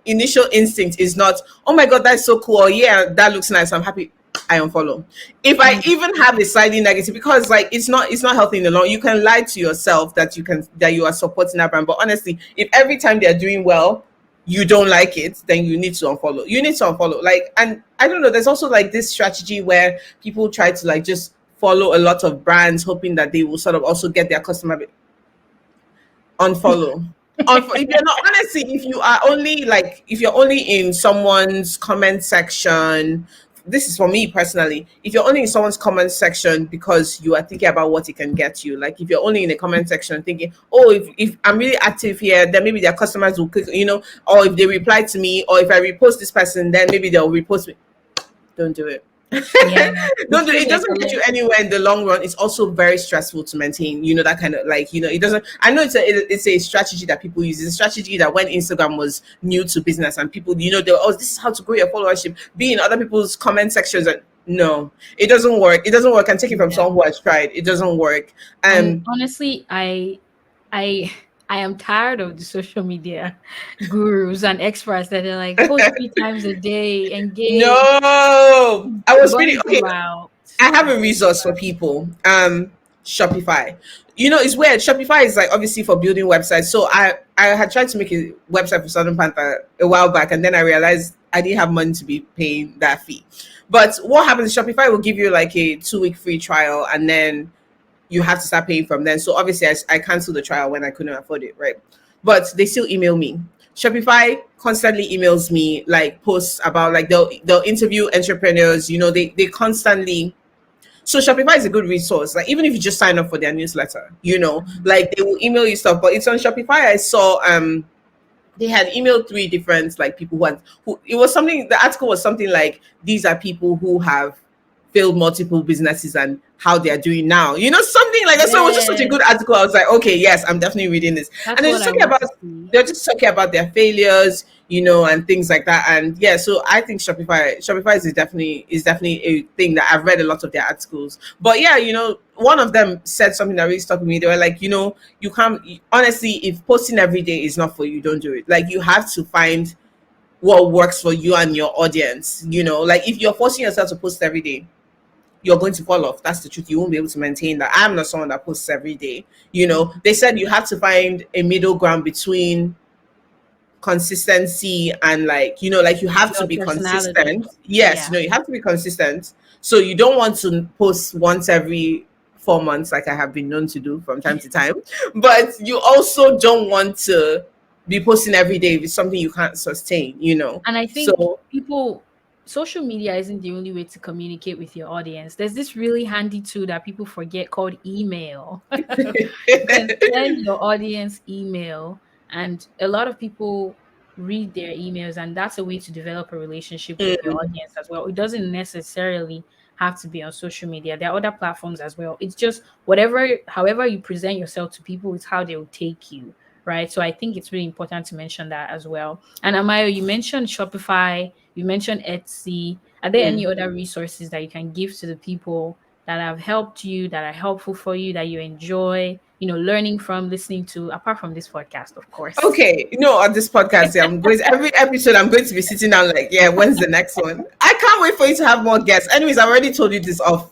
initial instinct is not, oh my god, that's so cool, or yeah, that looks nice, I'm happy, I unfollow. If I Mm, even have a slightly negative, because like it's not healthy in the long. You can lie to yourself that you are supporting that brand, but honestly, if every time they're doing well you don't like it, then you need to unfollow. You need to unfollow. Like, and I don't know, there's also like this strategy where people try to like just follow a lot of brands hoping that they will sort of also get their customer unfollow. If you're not, honestly, if you're only in someone's comment section, this is for me personally. If you're only in someone's comment section because you are thinking about what it can get you, like if you're only in a comment section thinking, oh, if I'm really active here, then maybe their customers will click, or if they reply to me, or if I repost this person, then maybe they'll repost me. Don't do it. Yeah, Don't it do feels it. like a Doesn't get lot. you anywhere in the long run. It's also very stressful to maintain. You know, that kind of like, it doesn't. I know it's a strategy that people use. It's a strategy that when Instagram was new to business and people, they were, oh, this is how to grow your followership. Be in other people's comment sections. And no, it doesn't work. It doesn't work. And take it from Yeah. someone who has tried. It doesn't work. And Um, honestly, I I am tired of the social media gurus and experts that are like post 3 times a day, engage, no, I was really burn okay. you out. I have a Burn you resource for out. people. Shopify. It's weird. Shopify is like obviously for building websites. So I had tried to make a website for Southern Panther a while back, and then I realized I didn't have money to be paying that fee. But what happens? Shopify will give you like a 2 week free trial, and then you have to start paying from then. So obviously, I canceled the trial when I couldn't afford it, right? But they still email me. Shopify constantly emails me like posts about like they'll interview entrepreneurs. They constantly. So Shopify is a good resource. Like even if you just sign up for their newsletter, like they will email you stuff. But it's on Shopify. I saw they had emailed three different like people who it was something. The article was something like these are people who have failed multiple businesses and how they are doing now. Something like that. So it was just such a Yes, good article. I was like, okay, yes, I'm definitely reading this. that's And they're what just I talking want about to see. they're just talking about their failures, and things like that. And yeah, so I think Shopify is definitely a thing that I've read a lot of their articles. But yeah, one of them said something that really stuck with me. They were like, you can't honestly, if posting every day is not for you, don't do it. Like you have to find what works for you and your audience. Like if you're forcing yourself to post every day, you're going to fall off. That's the truth. You won't be able to maintain that. I'm not someone that posts every day. They said you have to find a middle ground between consistency and like you have to Your be personality. consistent. Yes, Yeah. you have to be consistent. So you don't want to post once every 4 months like I have been known to do from time to time. But you also don't want to be posting every day if it's something you can't sustain. And I think So social media isn't the only way to communicate with your audience. There's this really handy tool that people forget called email. You can send your audience email, and a lot of people read their emails, and that's a way to develop a relationship with your audience as well. It doesn't necessarily have to be on social media. There are other platforms as well. It's just however you present yourself to people is how they will take you, right? So I think it's really important to mention that as well. And Amayo, you mentioned Shopify, you mentioned Etsy. Are there any mm. other resources that you can give to the people that have helped you, that are helpful for you, that you enjoy, learning from, listening to, apart from this podcast, of course? Okay, on this podcast, yeah, every episode I'm going to be sitting down like, yeah, when's the next one? I can't wait for you to have more guests. Anyways, I've already told you this off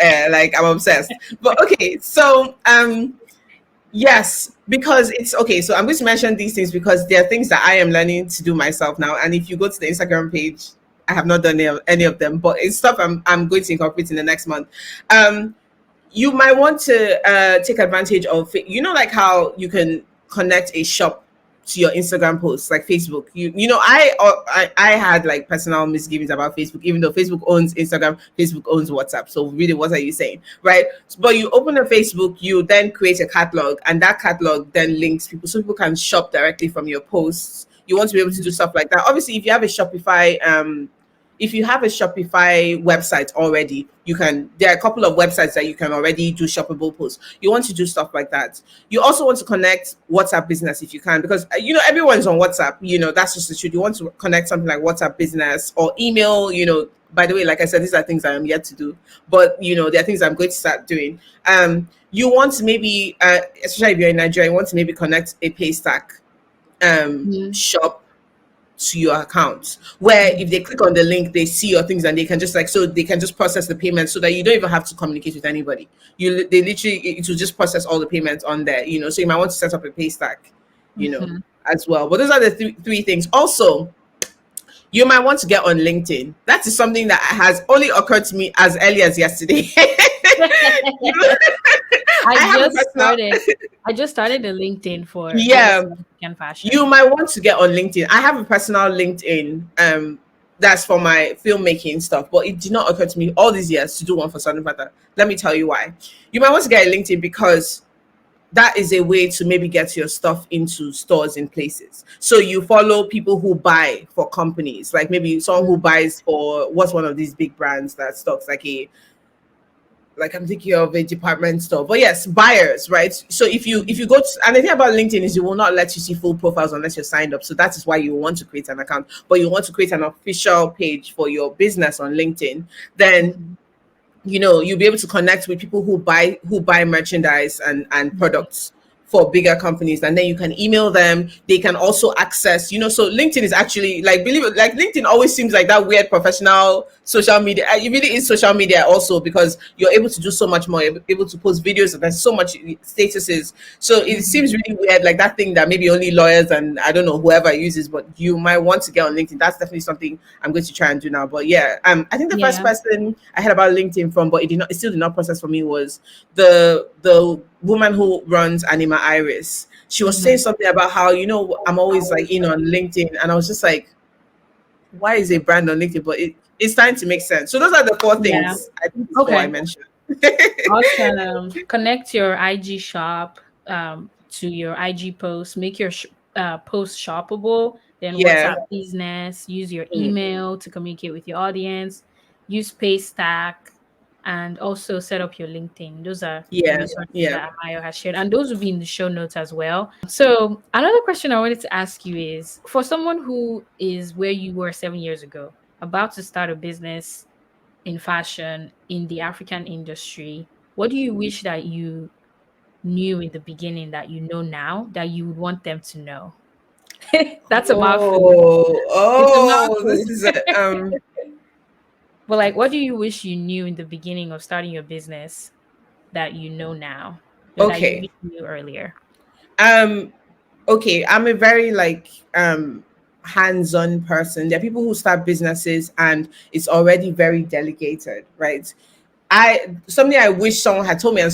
air, like I'm obsessed. But okay, so yes, because it's okay. So I'm going to mention these things because there are things that I am learning to do myself now. And if you go to the Instagram page, I have not done any of them, but it's stuff I'm going to incorporate in the next month. Um, you might want to take advantage of like how you can connect a shop to your Instagram posts like Facebook. I had like personal misgivings about Facebook, even though Facebook owns Instagram, Facebook owns WhatsApp. So really, what are you saying, right? But you open a Facebook, you then create a catalog, and that catalog then links people so people can shop directly from your posts. You want to be able to do stuff like that. Obviously, if you have a Shopify website already, there are a couple of websites that you can already do shoppable posts. You want to do stuff like that. You also want to connect WhatsApp business if you can, because everyone's on WhatsApp. That's just the truth. You want to connect something like WhatsApp business or email. By the way, like I said, these are things I am yet to do, but there are things I'm going to start doing. You want to maybe, especially if you're in Nigeria, you want to maybe connect a Paystack Mhm. shop to your account, where if they click on the link they see your things and they can just so they can just process the payment so that you don't even have to communicate with anybody. They literally, it will just process all the payments on there. So you might want to set up a pay stack you know Mhm. as well. But those are the three things. Also, you might want to get on LinkedIn. That is something that has only occurred to me as early as yesterday. You know, I I have a just personal started. I just started a LinkedIn for yeah. West African You fashion. might want to get on LinkedIn. I have a personal LinkedIn that's for my filmmaking stuff, but it did not occur to me all these years to do one for Southern Panther. Let me tell you why. You might want to get a LinkedIn because that is a way to maybe get your stuff into stores in places. So you follow people who buy for companies, like maybe someone who buys for what's one of these big brands that stocks like I'm thinking of a department store. But yes, buyers, right? So if you go to, and the thing about LinkedIn is you will not let you see full profiles unless you're signed up. So that is why you want to create an account, but you want to create an official page for your business on LinkedIn. Then Mhm. you'll be able to connect with people who buy merchandise and Mhm. products for bigger companies, and then you can email them. They can also access, so LinkedIn is actually, like, believe it, like, LinkedIn always seems like that weird professional social media. It really is social media also, because you're able to do so much more. You're able to post videos, and there's so much statuses. So it Mhm. seems really weird, like that thing that maybe only lawyers and I don't know whoever uses, but you might want to get on LinkedIn. That's definitely something I'm going to try and do now. But yeah, I think the first Yeah. person I heard about LinkedIn from, but it still did not process for me, was the woman who runs Anima Iris. She was saying Mhm. something about how, I'm always like in on LinkedIn, and I was just like, why is a brand on LinkedIn? But it's starting to make sense. So those are the four Yeah. things. I think it's four I Okay. mentioned. Awesome. Connect your IG shop to your IG post. Make your post shoppable. Then Yeah. WhatsApp business. Use your Mm. email to communicate with your audience. Use Paystack, and also set up your LinkedIn. Those are the Yeah. resources Yeah. that Amayo has shared, and those will be in the show notes as well. So another question I wanted to ask you is, for someone who is where you were 7 years ago, about to start a business in fashion in the African industry, what do you wish that you knew in the beginning that you know now that you would want them to know? That's a mouthful. It's a This mouthful. is a But like, what do you wish you knew in the beginning of starting your business that you know now, or that you okay. wish you knew earlier? Um okay, I'm a very like hands-on person. There are people who start businesses and it's already very delegated, right? I Something I wish someone had told me, and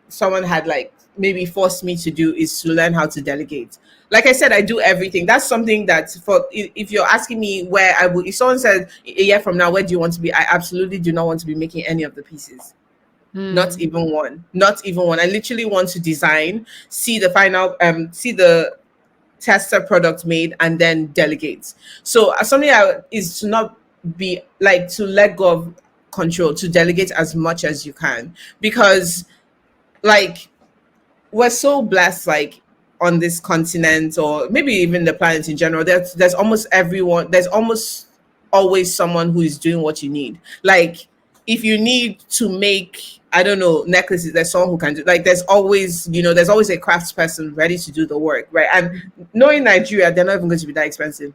someone had like maybe forced me to do, is to learn how to delegate. Like I said, I do everything. That's something that, if you're asking me where I would, if someone said a year from now, where do you want to be? I absolutely do not want to be making any of the pieces. Not Hmm. even one. Not even one. I literally want to design, see the tester product made, and then delegate. So something is to not be like, to let go of control, to delegate as much as you can, because like we're so blessed, like on this continent, or maybe even the planet in general. There's almost always someone who is doing what you need. Like, if you need to make, I don't know, necklaces, there's someone who can do, like, there's always a crafts person ready to do the work, right? And knowing Nigeria, they're not even going to be that expensive.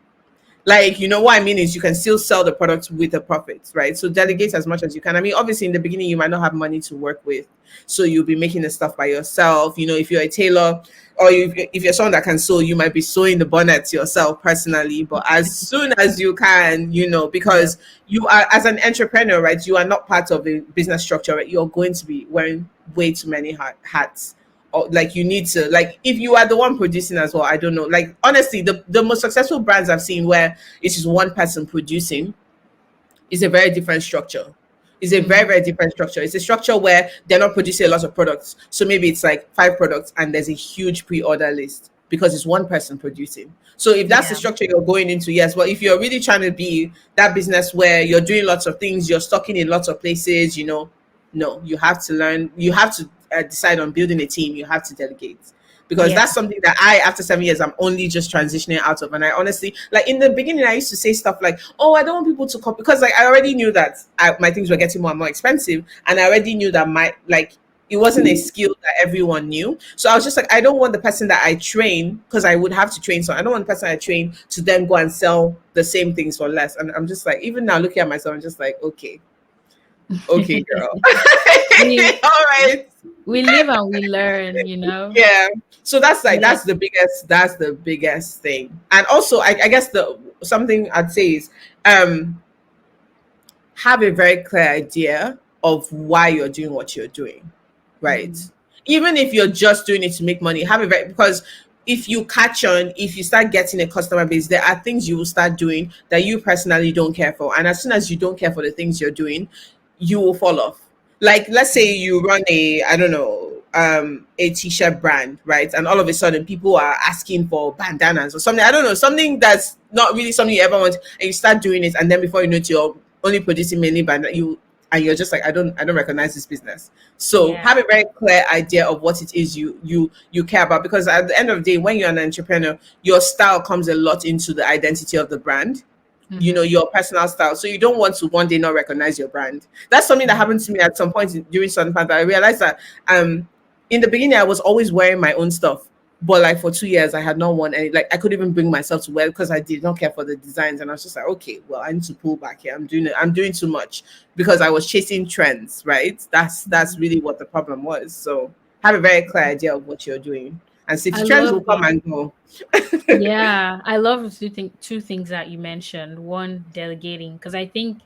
Like, what I mean is, you can still sell the product with a profit, right? So delegate as much as you can. I mean, obviously in the beginning you might not have money to work with, so you'll be making the stuff by yourself. If you're a tailor, or if you're someone that can sew, you might be sewing the bonnets yourself personally. But as soon as you can, Yeah. because you are, as an entrepreneur, right, you are not part of a business structure, right? You're going to be wearing way too many hats. Or like, you need to, like, if you are the one producing as well, I don't know, like, honestly, the most successful brands I've seen where it is one person producing is a very different structure. It's a very, Hmm. very different structure. It's a structure where they're not producing a lot of products. So maybe it's like five products and there's a huge pre-order list, because it's one person producing. So if that's the Yeah. structure you're going into, yes. But if you're really trying to be that business where you're doing lots of things, you're stocking in lots of places, no, you have to learn, you have to decide on building a team, you have to delegate, because Yeah. that's something that after 7 years, I'm only just transitioning out of. And I honestly, like, in the beginning, I used to say stuff like, oh, I don't want people to copy, because like I already knew that my things were getting more and more expensive, and I already knew that it wasn't a skill that everyone knew. So I was just like, I don't want the person that I train, because I would have to train. So I don't want the person I train to then go and sell the same things for less. And I'm just like, even now looking at myself, I'm just like, okay, girl. we All right. we live and we learn, you know. Yeah. So that's like, Yeah. that's the biggest thing. And also, I guess the something I'd say is, um have a very clear idea of why you're doing what you're doing, right? Mhm. Even if you're just doing it to make money, have a very, because if you catch on, if you start getting a customer base, there are things you will start doing that you personally don't care for. And as soon as you don't care for the things you're doing, you will fall off. Like, let's say you run a, I don't know, a t-shirt brand, right? And all of a sudden people are asking for bandanas or something. I don't know, something that's not really something you ever want, and you start doing it, and then before you know it, you're only producing many bandanas. You're just like, I don't recognize this business. So Yeah. have a very clear idea of what it is you care about, because at the end of the day, when you're an entrepreneur, your style comes a lot into the identity of the brand, Mm-hmm. your personal style. So you don't want to one day not recognize your brand. That's something that happened to me at some point during Southern Panther. I realized that in the beginning I was always wearing my own stuff. But like for 2 years, I had not worn any. Like I couldn't even bring myself to wear because I did not care for the designs, and I was just like, okay, well, I need to pull back here. I'm doing it. I'm doing too much because I was chasing trends, right? That's really what the problem was. So have a very clear idea of what you're doing, and see I the trends will love come that. and go. Yeah, I love two things that you mentioned. One, delegating, because I think,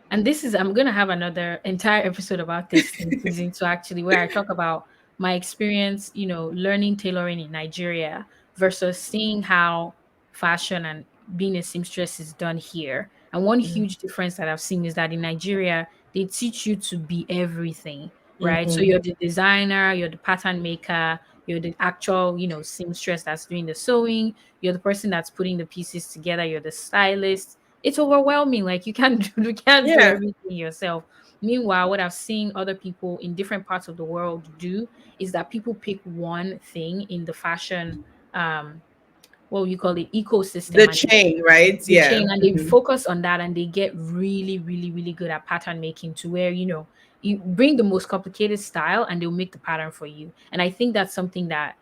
and this is, I'm gonna have another entire episode about this in season two, actually, where I talk about my experience, learning tailoring in Nigeria versus seeing how fashion and being a seamstress is done here. And one huge difference that I've seen is that in Nigeria, they teach you to be everything, right? So Mhm. you're the designer, you're the pattern maker, you're the actual, seamstress that's doing the sewing, you're the person that's putting the pieces together, you're the stylist. It's overwhelming. Like you can't you can't do Yeah, everything yourself. Meanwhile, what I've seen other people in different parts of the world do is that people pick one thing in the fashion, um what you call it, ecosystem, the and chain, right? the Yeah. chain, and they Mhm. focus on that, and they get really really really good at pattern making, to where you bring the most complicated style and they'll make the pattern for you. And I think that's something that,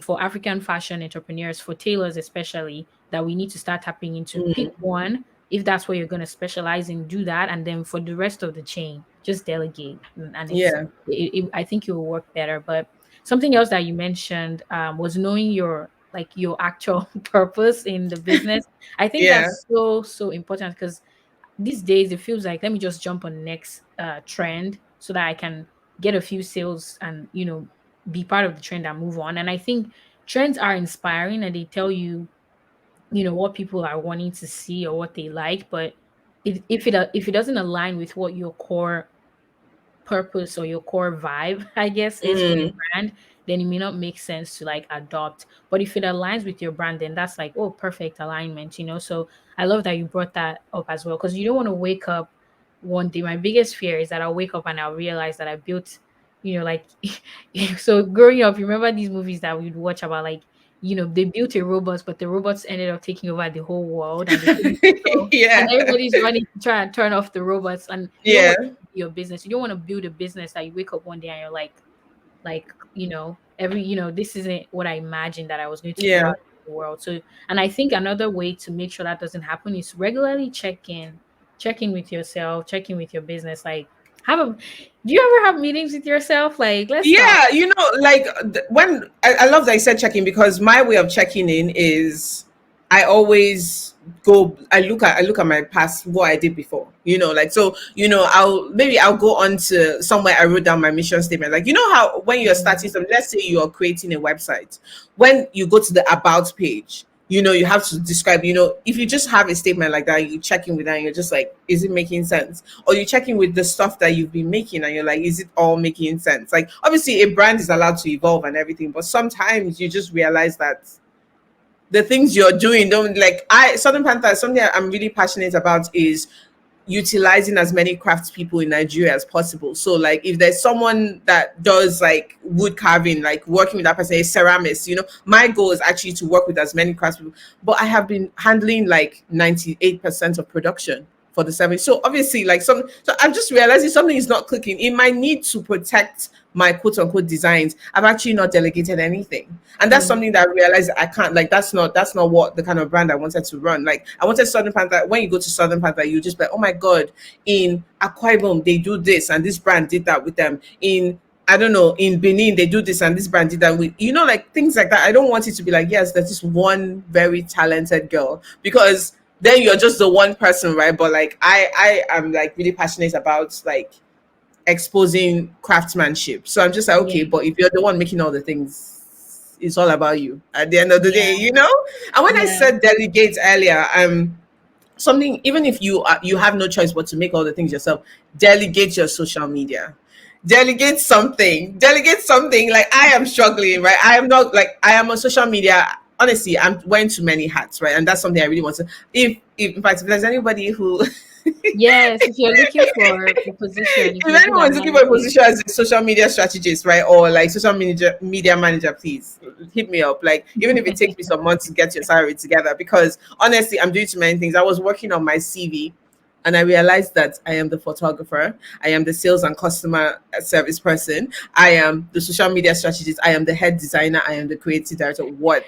for African fashion entrepreneurs, for tailors especially, that we need to start tapping into. Pick Mm. one. If that's what you're going to specialize in, do that, and then for the rest of the chain, just delegate. And Yeah. I think it will work better. But something else that you mentioned, was knowing your actual purpose in the business. I think Yeah. that's so so important, because these days it feels like, let me just jump on the next trend so that I can get a few sales and be part of the trend and move on. And I think trends are inspiring, and they tell you what people are wanting to see or what they like. But if it doesn't align with what your core purpose or your core vibe, I guess, is for the Mm. brand, then it may not make sense to like adopt. But if it aligns with your brand, then that's like, oh, perfect alignment. So I love that you brought that up as well, because you don't want to wake up one day. My biggest fear is that I'll wake up and I'll realize that I built, like, so growing up, you remember these movies that we'd watch about, like, they built a robot, but the robots ended up taking over the whole world and they couldn't control. And Yeah. everybody's running to try and turn off the robots. And you don't Yeah. want your business. You don't want to build a business that you wake up one day and you're like, this isn't what I imagined that I was going to do Yeah. out in the world. So, and I think another way to make sure that doesn't happen is regularly check in with yourself, check in with your business. Like, do you ever have meetings with yourself? Like, let's talk. Yeah, like when I love that you said checking, because my way of checking in is I always I look at my past, what I did before, like, so I'll go on to somewhere I wrote down my mission statement. Like, how when you're starting Mhm. something, let's say you're creating a website, when you go to the about page, you have to describe, if you just have a statement like that, you check in with that and you're just like, is it making sense? Or you check in with the stuff that you've been making and you're like, is it all making sense? Like, obviously a brand is allowed to evolve and everything, but sometimes you just realize that the things you're doing don't, like, Southern Panther, something I'm really passionate about is utilizing as many crafts people in Nigeria as possible. So like if there's someone that does like wood carving, like working with that person, a ceramist, my goal is actually to work with as many crafts people. But I have been handling like 98% of production for the service. So obviously so I'm just realizing something is not clicking. In my need to protect my quote unquote designs, I've actually not delegated anything. And that's Mm. something that I realized I can't, like, that's not what the kind of brand I wanted to run. Like, I wanted Southern Panther. When you go to Southern Panther, you just be like, oh my God, in Akwa Ibom, they do this and this brand did that with them. In, I don't know, in Benin, they do this and this brand did that with, like things like that. I don't want it to be like, yes, there's this one very talented girl, because then you're just the one person, right? But like I am like really passionate about like exposing craftsmanship. So I'm just like, okay, Yeah. but if you're the one making all the things, it's all about you at the end of the day, Yeah. And when I Yeah. said delegate earlier, something, even if you have no choice but to make all the things yourself, delegate your social media. Delegate something. Like, I am struggling, right? I am not, like, I am on social media. Honestly, I'm wearing too many hats, right? And that's something I really want to, if in fact, if there's anybody who Yes, if you're looking for a position, if if you're good at anyone is looking for a managing. position as a social media strategist, right, or like social media manager, please hit me up. Like, even if it takes me some months to get your salary together, because honestly, I'm doing too many things. I was working on my CV, and I realized that I am the photographer, I am the sales and customer service person, I am the social media strategist, I am the head designer, I am the creative director. What?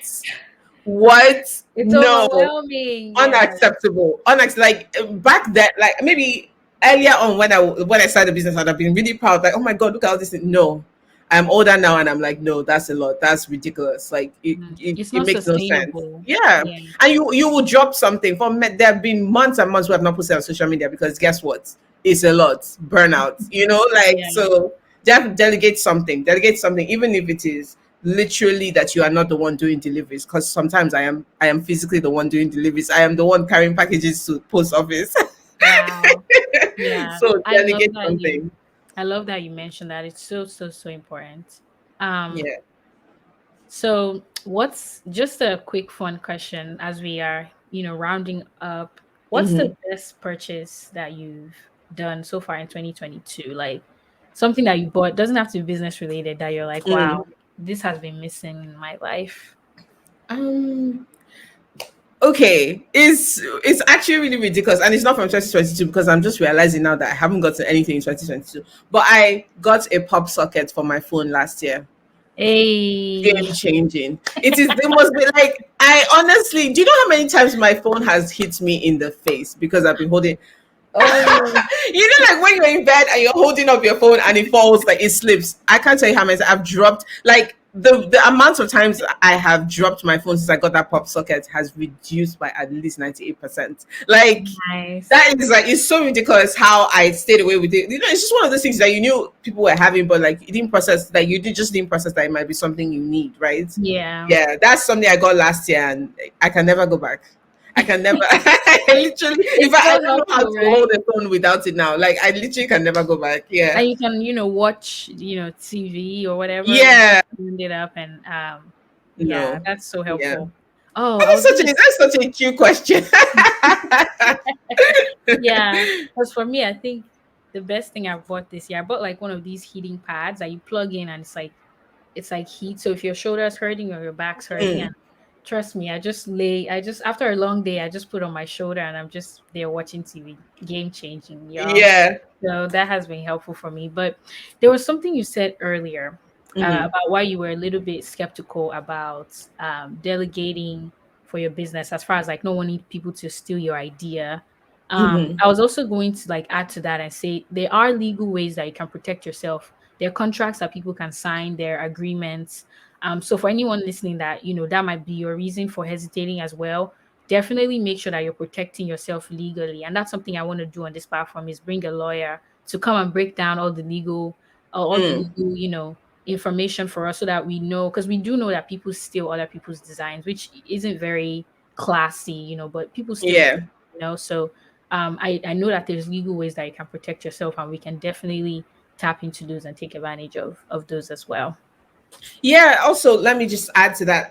It's No, overwhelming. Yeah. unacceptable. Like, back then, like maybe earlier on, when I started the business, I'd have been really proud, like, oh my god, look at all this. No, I'm older now, and I'm like, no, that's a lot. That's ridiculous. Like, it Mhm. it, It's it not makes no sense. sustainable. Yeah, Yeah. and you will drop something from. There have been months and months where I've not posted on social media because guess what? It's a lot. Burnout. Like, Yeah. so delegate something. Delegate something, even if it is literally that you are not the one doing deliveries, because sometimes I am physically the one doing deliveries. I am the one carrying packages to post office. Wow. Yeah. So I love delegate that you something. I love that you mentioned that. It's so, so, so important. Um, Yeah. so what's just a quick fun question as we are, rounding up. What's Hmm. the best purchase that you've done so far in 2022? Like something that you bought, doesn't have to be business related, that you're like, wow, this has been missing in my life. um okay, it's actually really ridiculous, and it's not from 2022, because I'm just realizing now that I haven't gotten anything in 2022, but I got a pop socket for my phone last year. Hey. Game changing. It must be like, I honestly, do you know how many times my phone has hit me in the face because I've been holding, Oh, like when you're in bed and you're holding up your phone and it falls, like it slips. I can't tell you how many times I've dropped, like the amount of times I have dropped my phone since I got that pop socket has reduced by at least 98%. Like, nice. that is, like, it's so ridiculous how I stayed away with it. It's just one of those things that you knew people were having, but like you didn't process, like you did just didn't process that it might be something you need, right? Yeah. Yeah, that's something I got last year, and I can never go back. I can never. I literally, if It's I so don't know how helpful, to right? hold a phone without it now. Like, I literally can never go back. Yeah, And you can, watch, TV or whatever, and yeah. turn it up and yeah, No, that's so yeah. helpful. Oh, I was gonna That's such a cute question. yeah, because for me, I think the best thing I've bought this year, I bought like one of these heating pads that you plug in and it's like heat. So if your shoulder's hurting or your back's hurting, and Mm, trust me, I just after a long day, I just put on my shoulder and I'm just there watching TV. Game changing, y'all. yeah. So that has been helpful for me. But there was something you said earlier Hmm. about why you were a little bit skeptical about delegating for your business, as far as like not wanting people to steal your idea. Hmm. I was also going to like add to that and say there are legal ways that you can protect yourself. There are contracts that people can sign, there are agreements. So for anyone listening that that might be your reason for hesitating as well, definitely make sure that you're protecting yourself legally. And that's something I want to do on this platform is bring a lawyer to come and break down all the Mm, legal, information for us so that we know, because we do know that people steal other people's designs, which isn't very classy, but people still do, yeah. so I know that there's legal ways that you can protect yourself, and we can definitely tap into those and take advantage of those as well. Yeah. Also, let me just add to that.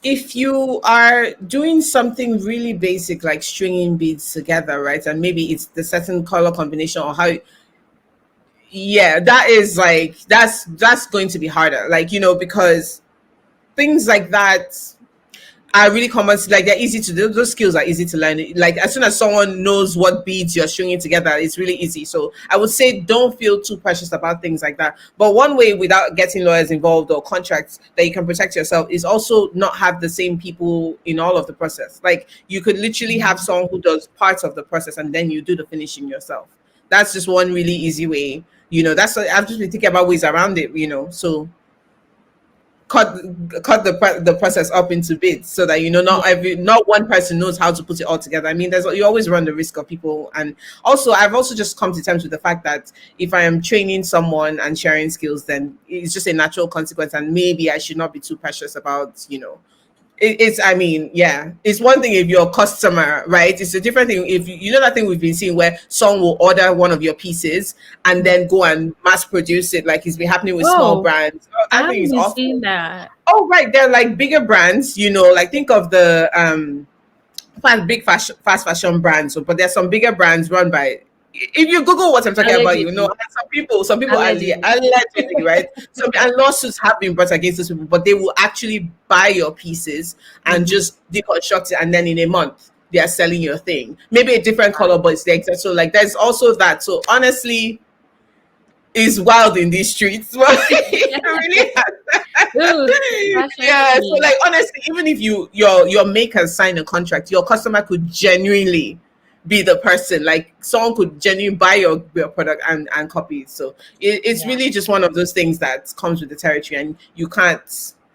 If you are doing something really basic like stringing beads together, right, and maybe it's the certain color combination or how, yeah, that is like, that's going to be harder, like, because things like that are really common. Like, they're easy to do. Those skills are easy to learn. Like, as soon as someone knows what beads you're stringing together, it's really easy. So I would say don't feel too precious about things like that. But one way, without getting lawyers involved or contracts, that you can protect yourself is also not have the same people in all of the process. Like, you could literally have Mhm. someone who does parts of the process and then you do the finishing yourself. That's just one really easy way. That's what I've just been thinking about, ways around it. So cut cut the process up into bits, so that not one person knows how to put it all together. I mean, there's you always run the risk of people. And also, I've also just come to terms with the fact that if I am training someone and sharing skills, then it's just a natural consequence, and maybe I should not be too precious about It's, I mean, yeah, it's one thing if you're a customer, right? It's a different thing if you know that thing we've been seeing where someone will order one of your pieces and Mhm. then go and mass produce it, like it's been happening with small Oh, brands. Oh, I that thing haven't is been awful. seeing that. Oh, right, they're like bigger brands, like think of the big fashion, fast fashion brands. So, but there's some bigger brands run by. If you Google what I'm talking about, Allegedly. and some people are Allegedly. allegedly, right. Some and lawsuits have been brought against those people, but they will actually buy your pieces and Hmm. just deconstruct it, and then in a month they are selling your thing. Maybe a different color, but it's the exact. So like, there's also that. So honestly, it's wild in these streets. It really Ooh, fashion yeah, so street. like honestly, even if your maker sign a contract, your customer could genuinely be the person. Like someone could genuinely buy your product and copy it. So it's Yeah. really just one of those things that comes with the territory, and you can't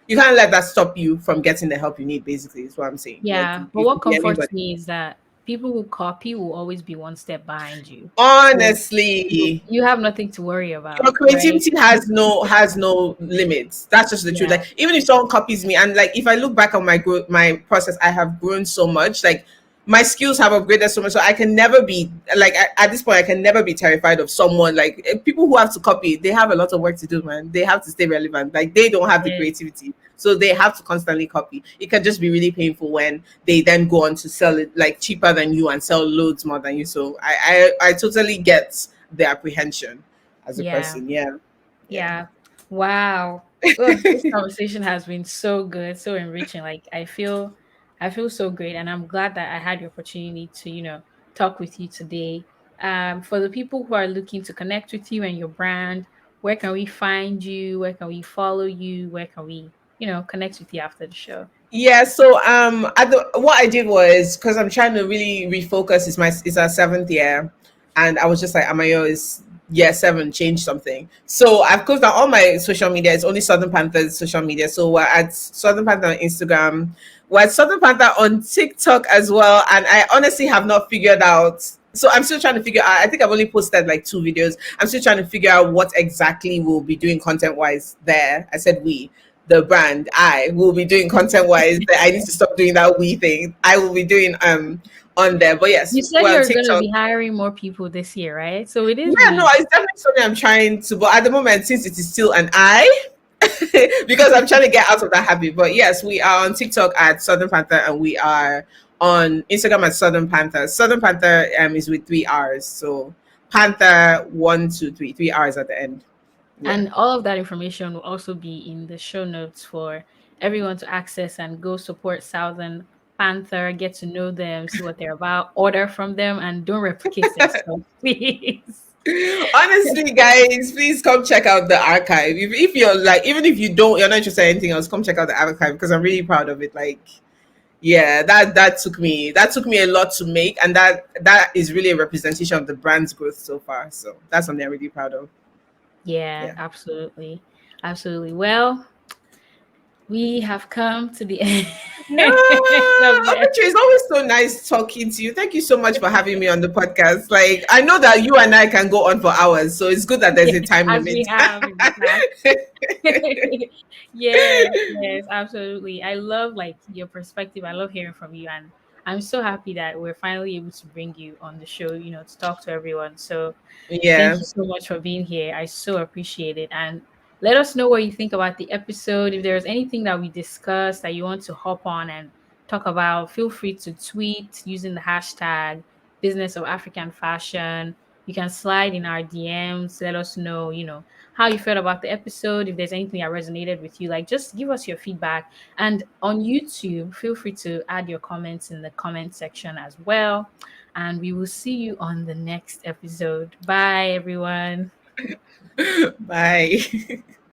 let that stop you from getting the help you need. Basically, is what I'm saying. Like Yeah. But it what could be comforts anybody. me is that people who copy will always be one step behind you. So Honestly, you have nothing to worry your about, right? creativity has no limits. That's just the truth. Yeah. Like even if someone copies me, and like if I look back on my process, I have grown so much. Like my skills have upgraded so much, so I can never be like at this point. I can never be terrified of someone. Like people who have to copy, they have a lot of work to do, man. They have to stay relevant. Like they don't have the Yes. creativity, so they have to constantly copy. It can just be really painful when they then go on to sell it like cheaper than you and sell loads more than you. So I totally get the apprehension as a Yeah. person. Yeah. Yeah. Yeah. Wow. Ugh, this conversation has been so good, so enriching. Like I feel so great, and I'm glad that I had the opportunity to, talk with you today. For the people who are looking to connect with you and your brand, where can we find you? Where can we follow you? Where can we, connect with you after the show? Yeah, so what I did was because I'm trying to really refocus. It's our seventh year, and I was just like, Amayo is year seven, change something. So I've closed down all my social media. It's only Southern Panther's social media. So we're at Southern Panther on Instagram. We're at Southern Panther on TikTok as well. And I honestly have not figured out. So I'm still trying to figure out. I think I've only posted like 2 videos. I'm still trying to figure out what exactly we'll be doing content wise there. I said we, the brand, I will be doing content wise. I need to stop doing that we thing. I will be doing on there. But yes, You said we're on you're going to TikTok. be hiring more people this year, right? So it is Yeah, no, we. it's definitely something I'm trying to. But at the moment, since it is still an I, because I'm trying to get out of that habit. But yes, we are on TikTok at Southern Panther, and we are on Instagram at Southern Panther. Southern Panther is with 3 R's. So Panther 1, 2, 3, 3 R's at the end. Yeah. And all of that information will also be in the show notes for everyone to access and go support Southern Panther, get to know them, see what they're about, order from them, and don't replicate their stuff, please. Honestly, guys, please come check out the archive. If you're like, even if you're not interested in anything else, come check out the archive because I'm really proud of it. Like, yeah, that took me a lot to make, and that is really a representation of the brand's growth so far. So that's something I'm really proud of. Yeah, Yeah. absolutely. Absolutely. Well, we have come to the end Yeah, of the Aperture, it's always so nice talking to you. Thank you so much for having me on the podcast. Like, I know that you and I can go on for hours, so it's good that there's a time as we limit. have in the past. Yes, yes, absolutely. I love like your perspective. I love hearing from you, and I'm so happy that we're finally able to bring you on the show, to talk to everyone. So thank Yeah. you so much for being here. I so appreciate it. And let us know what you think about the episode. If there's anything that we discussed that you want to hop on and talk about, feel free to tweet using the hashtag Business of African Fashion. You can slide in our DMs, let us know, how you felt about the episode. If there's anything that resonated with you, like just give us your feedback. And on YouTube, feel free to add your comments in the comment section as well. And we will see you on the next episode. Bye, everyone. Bye.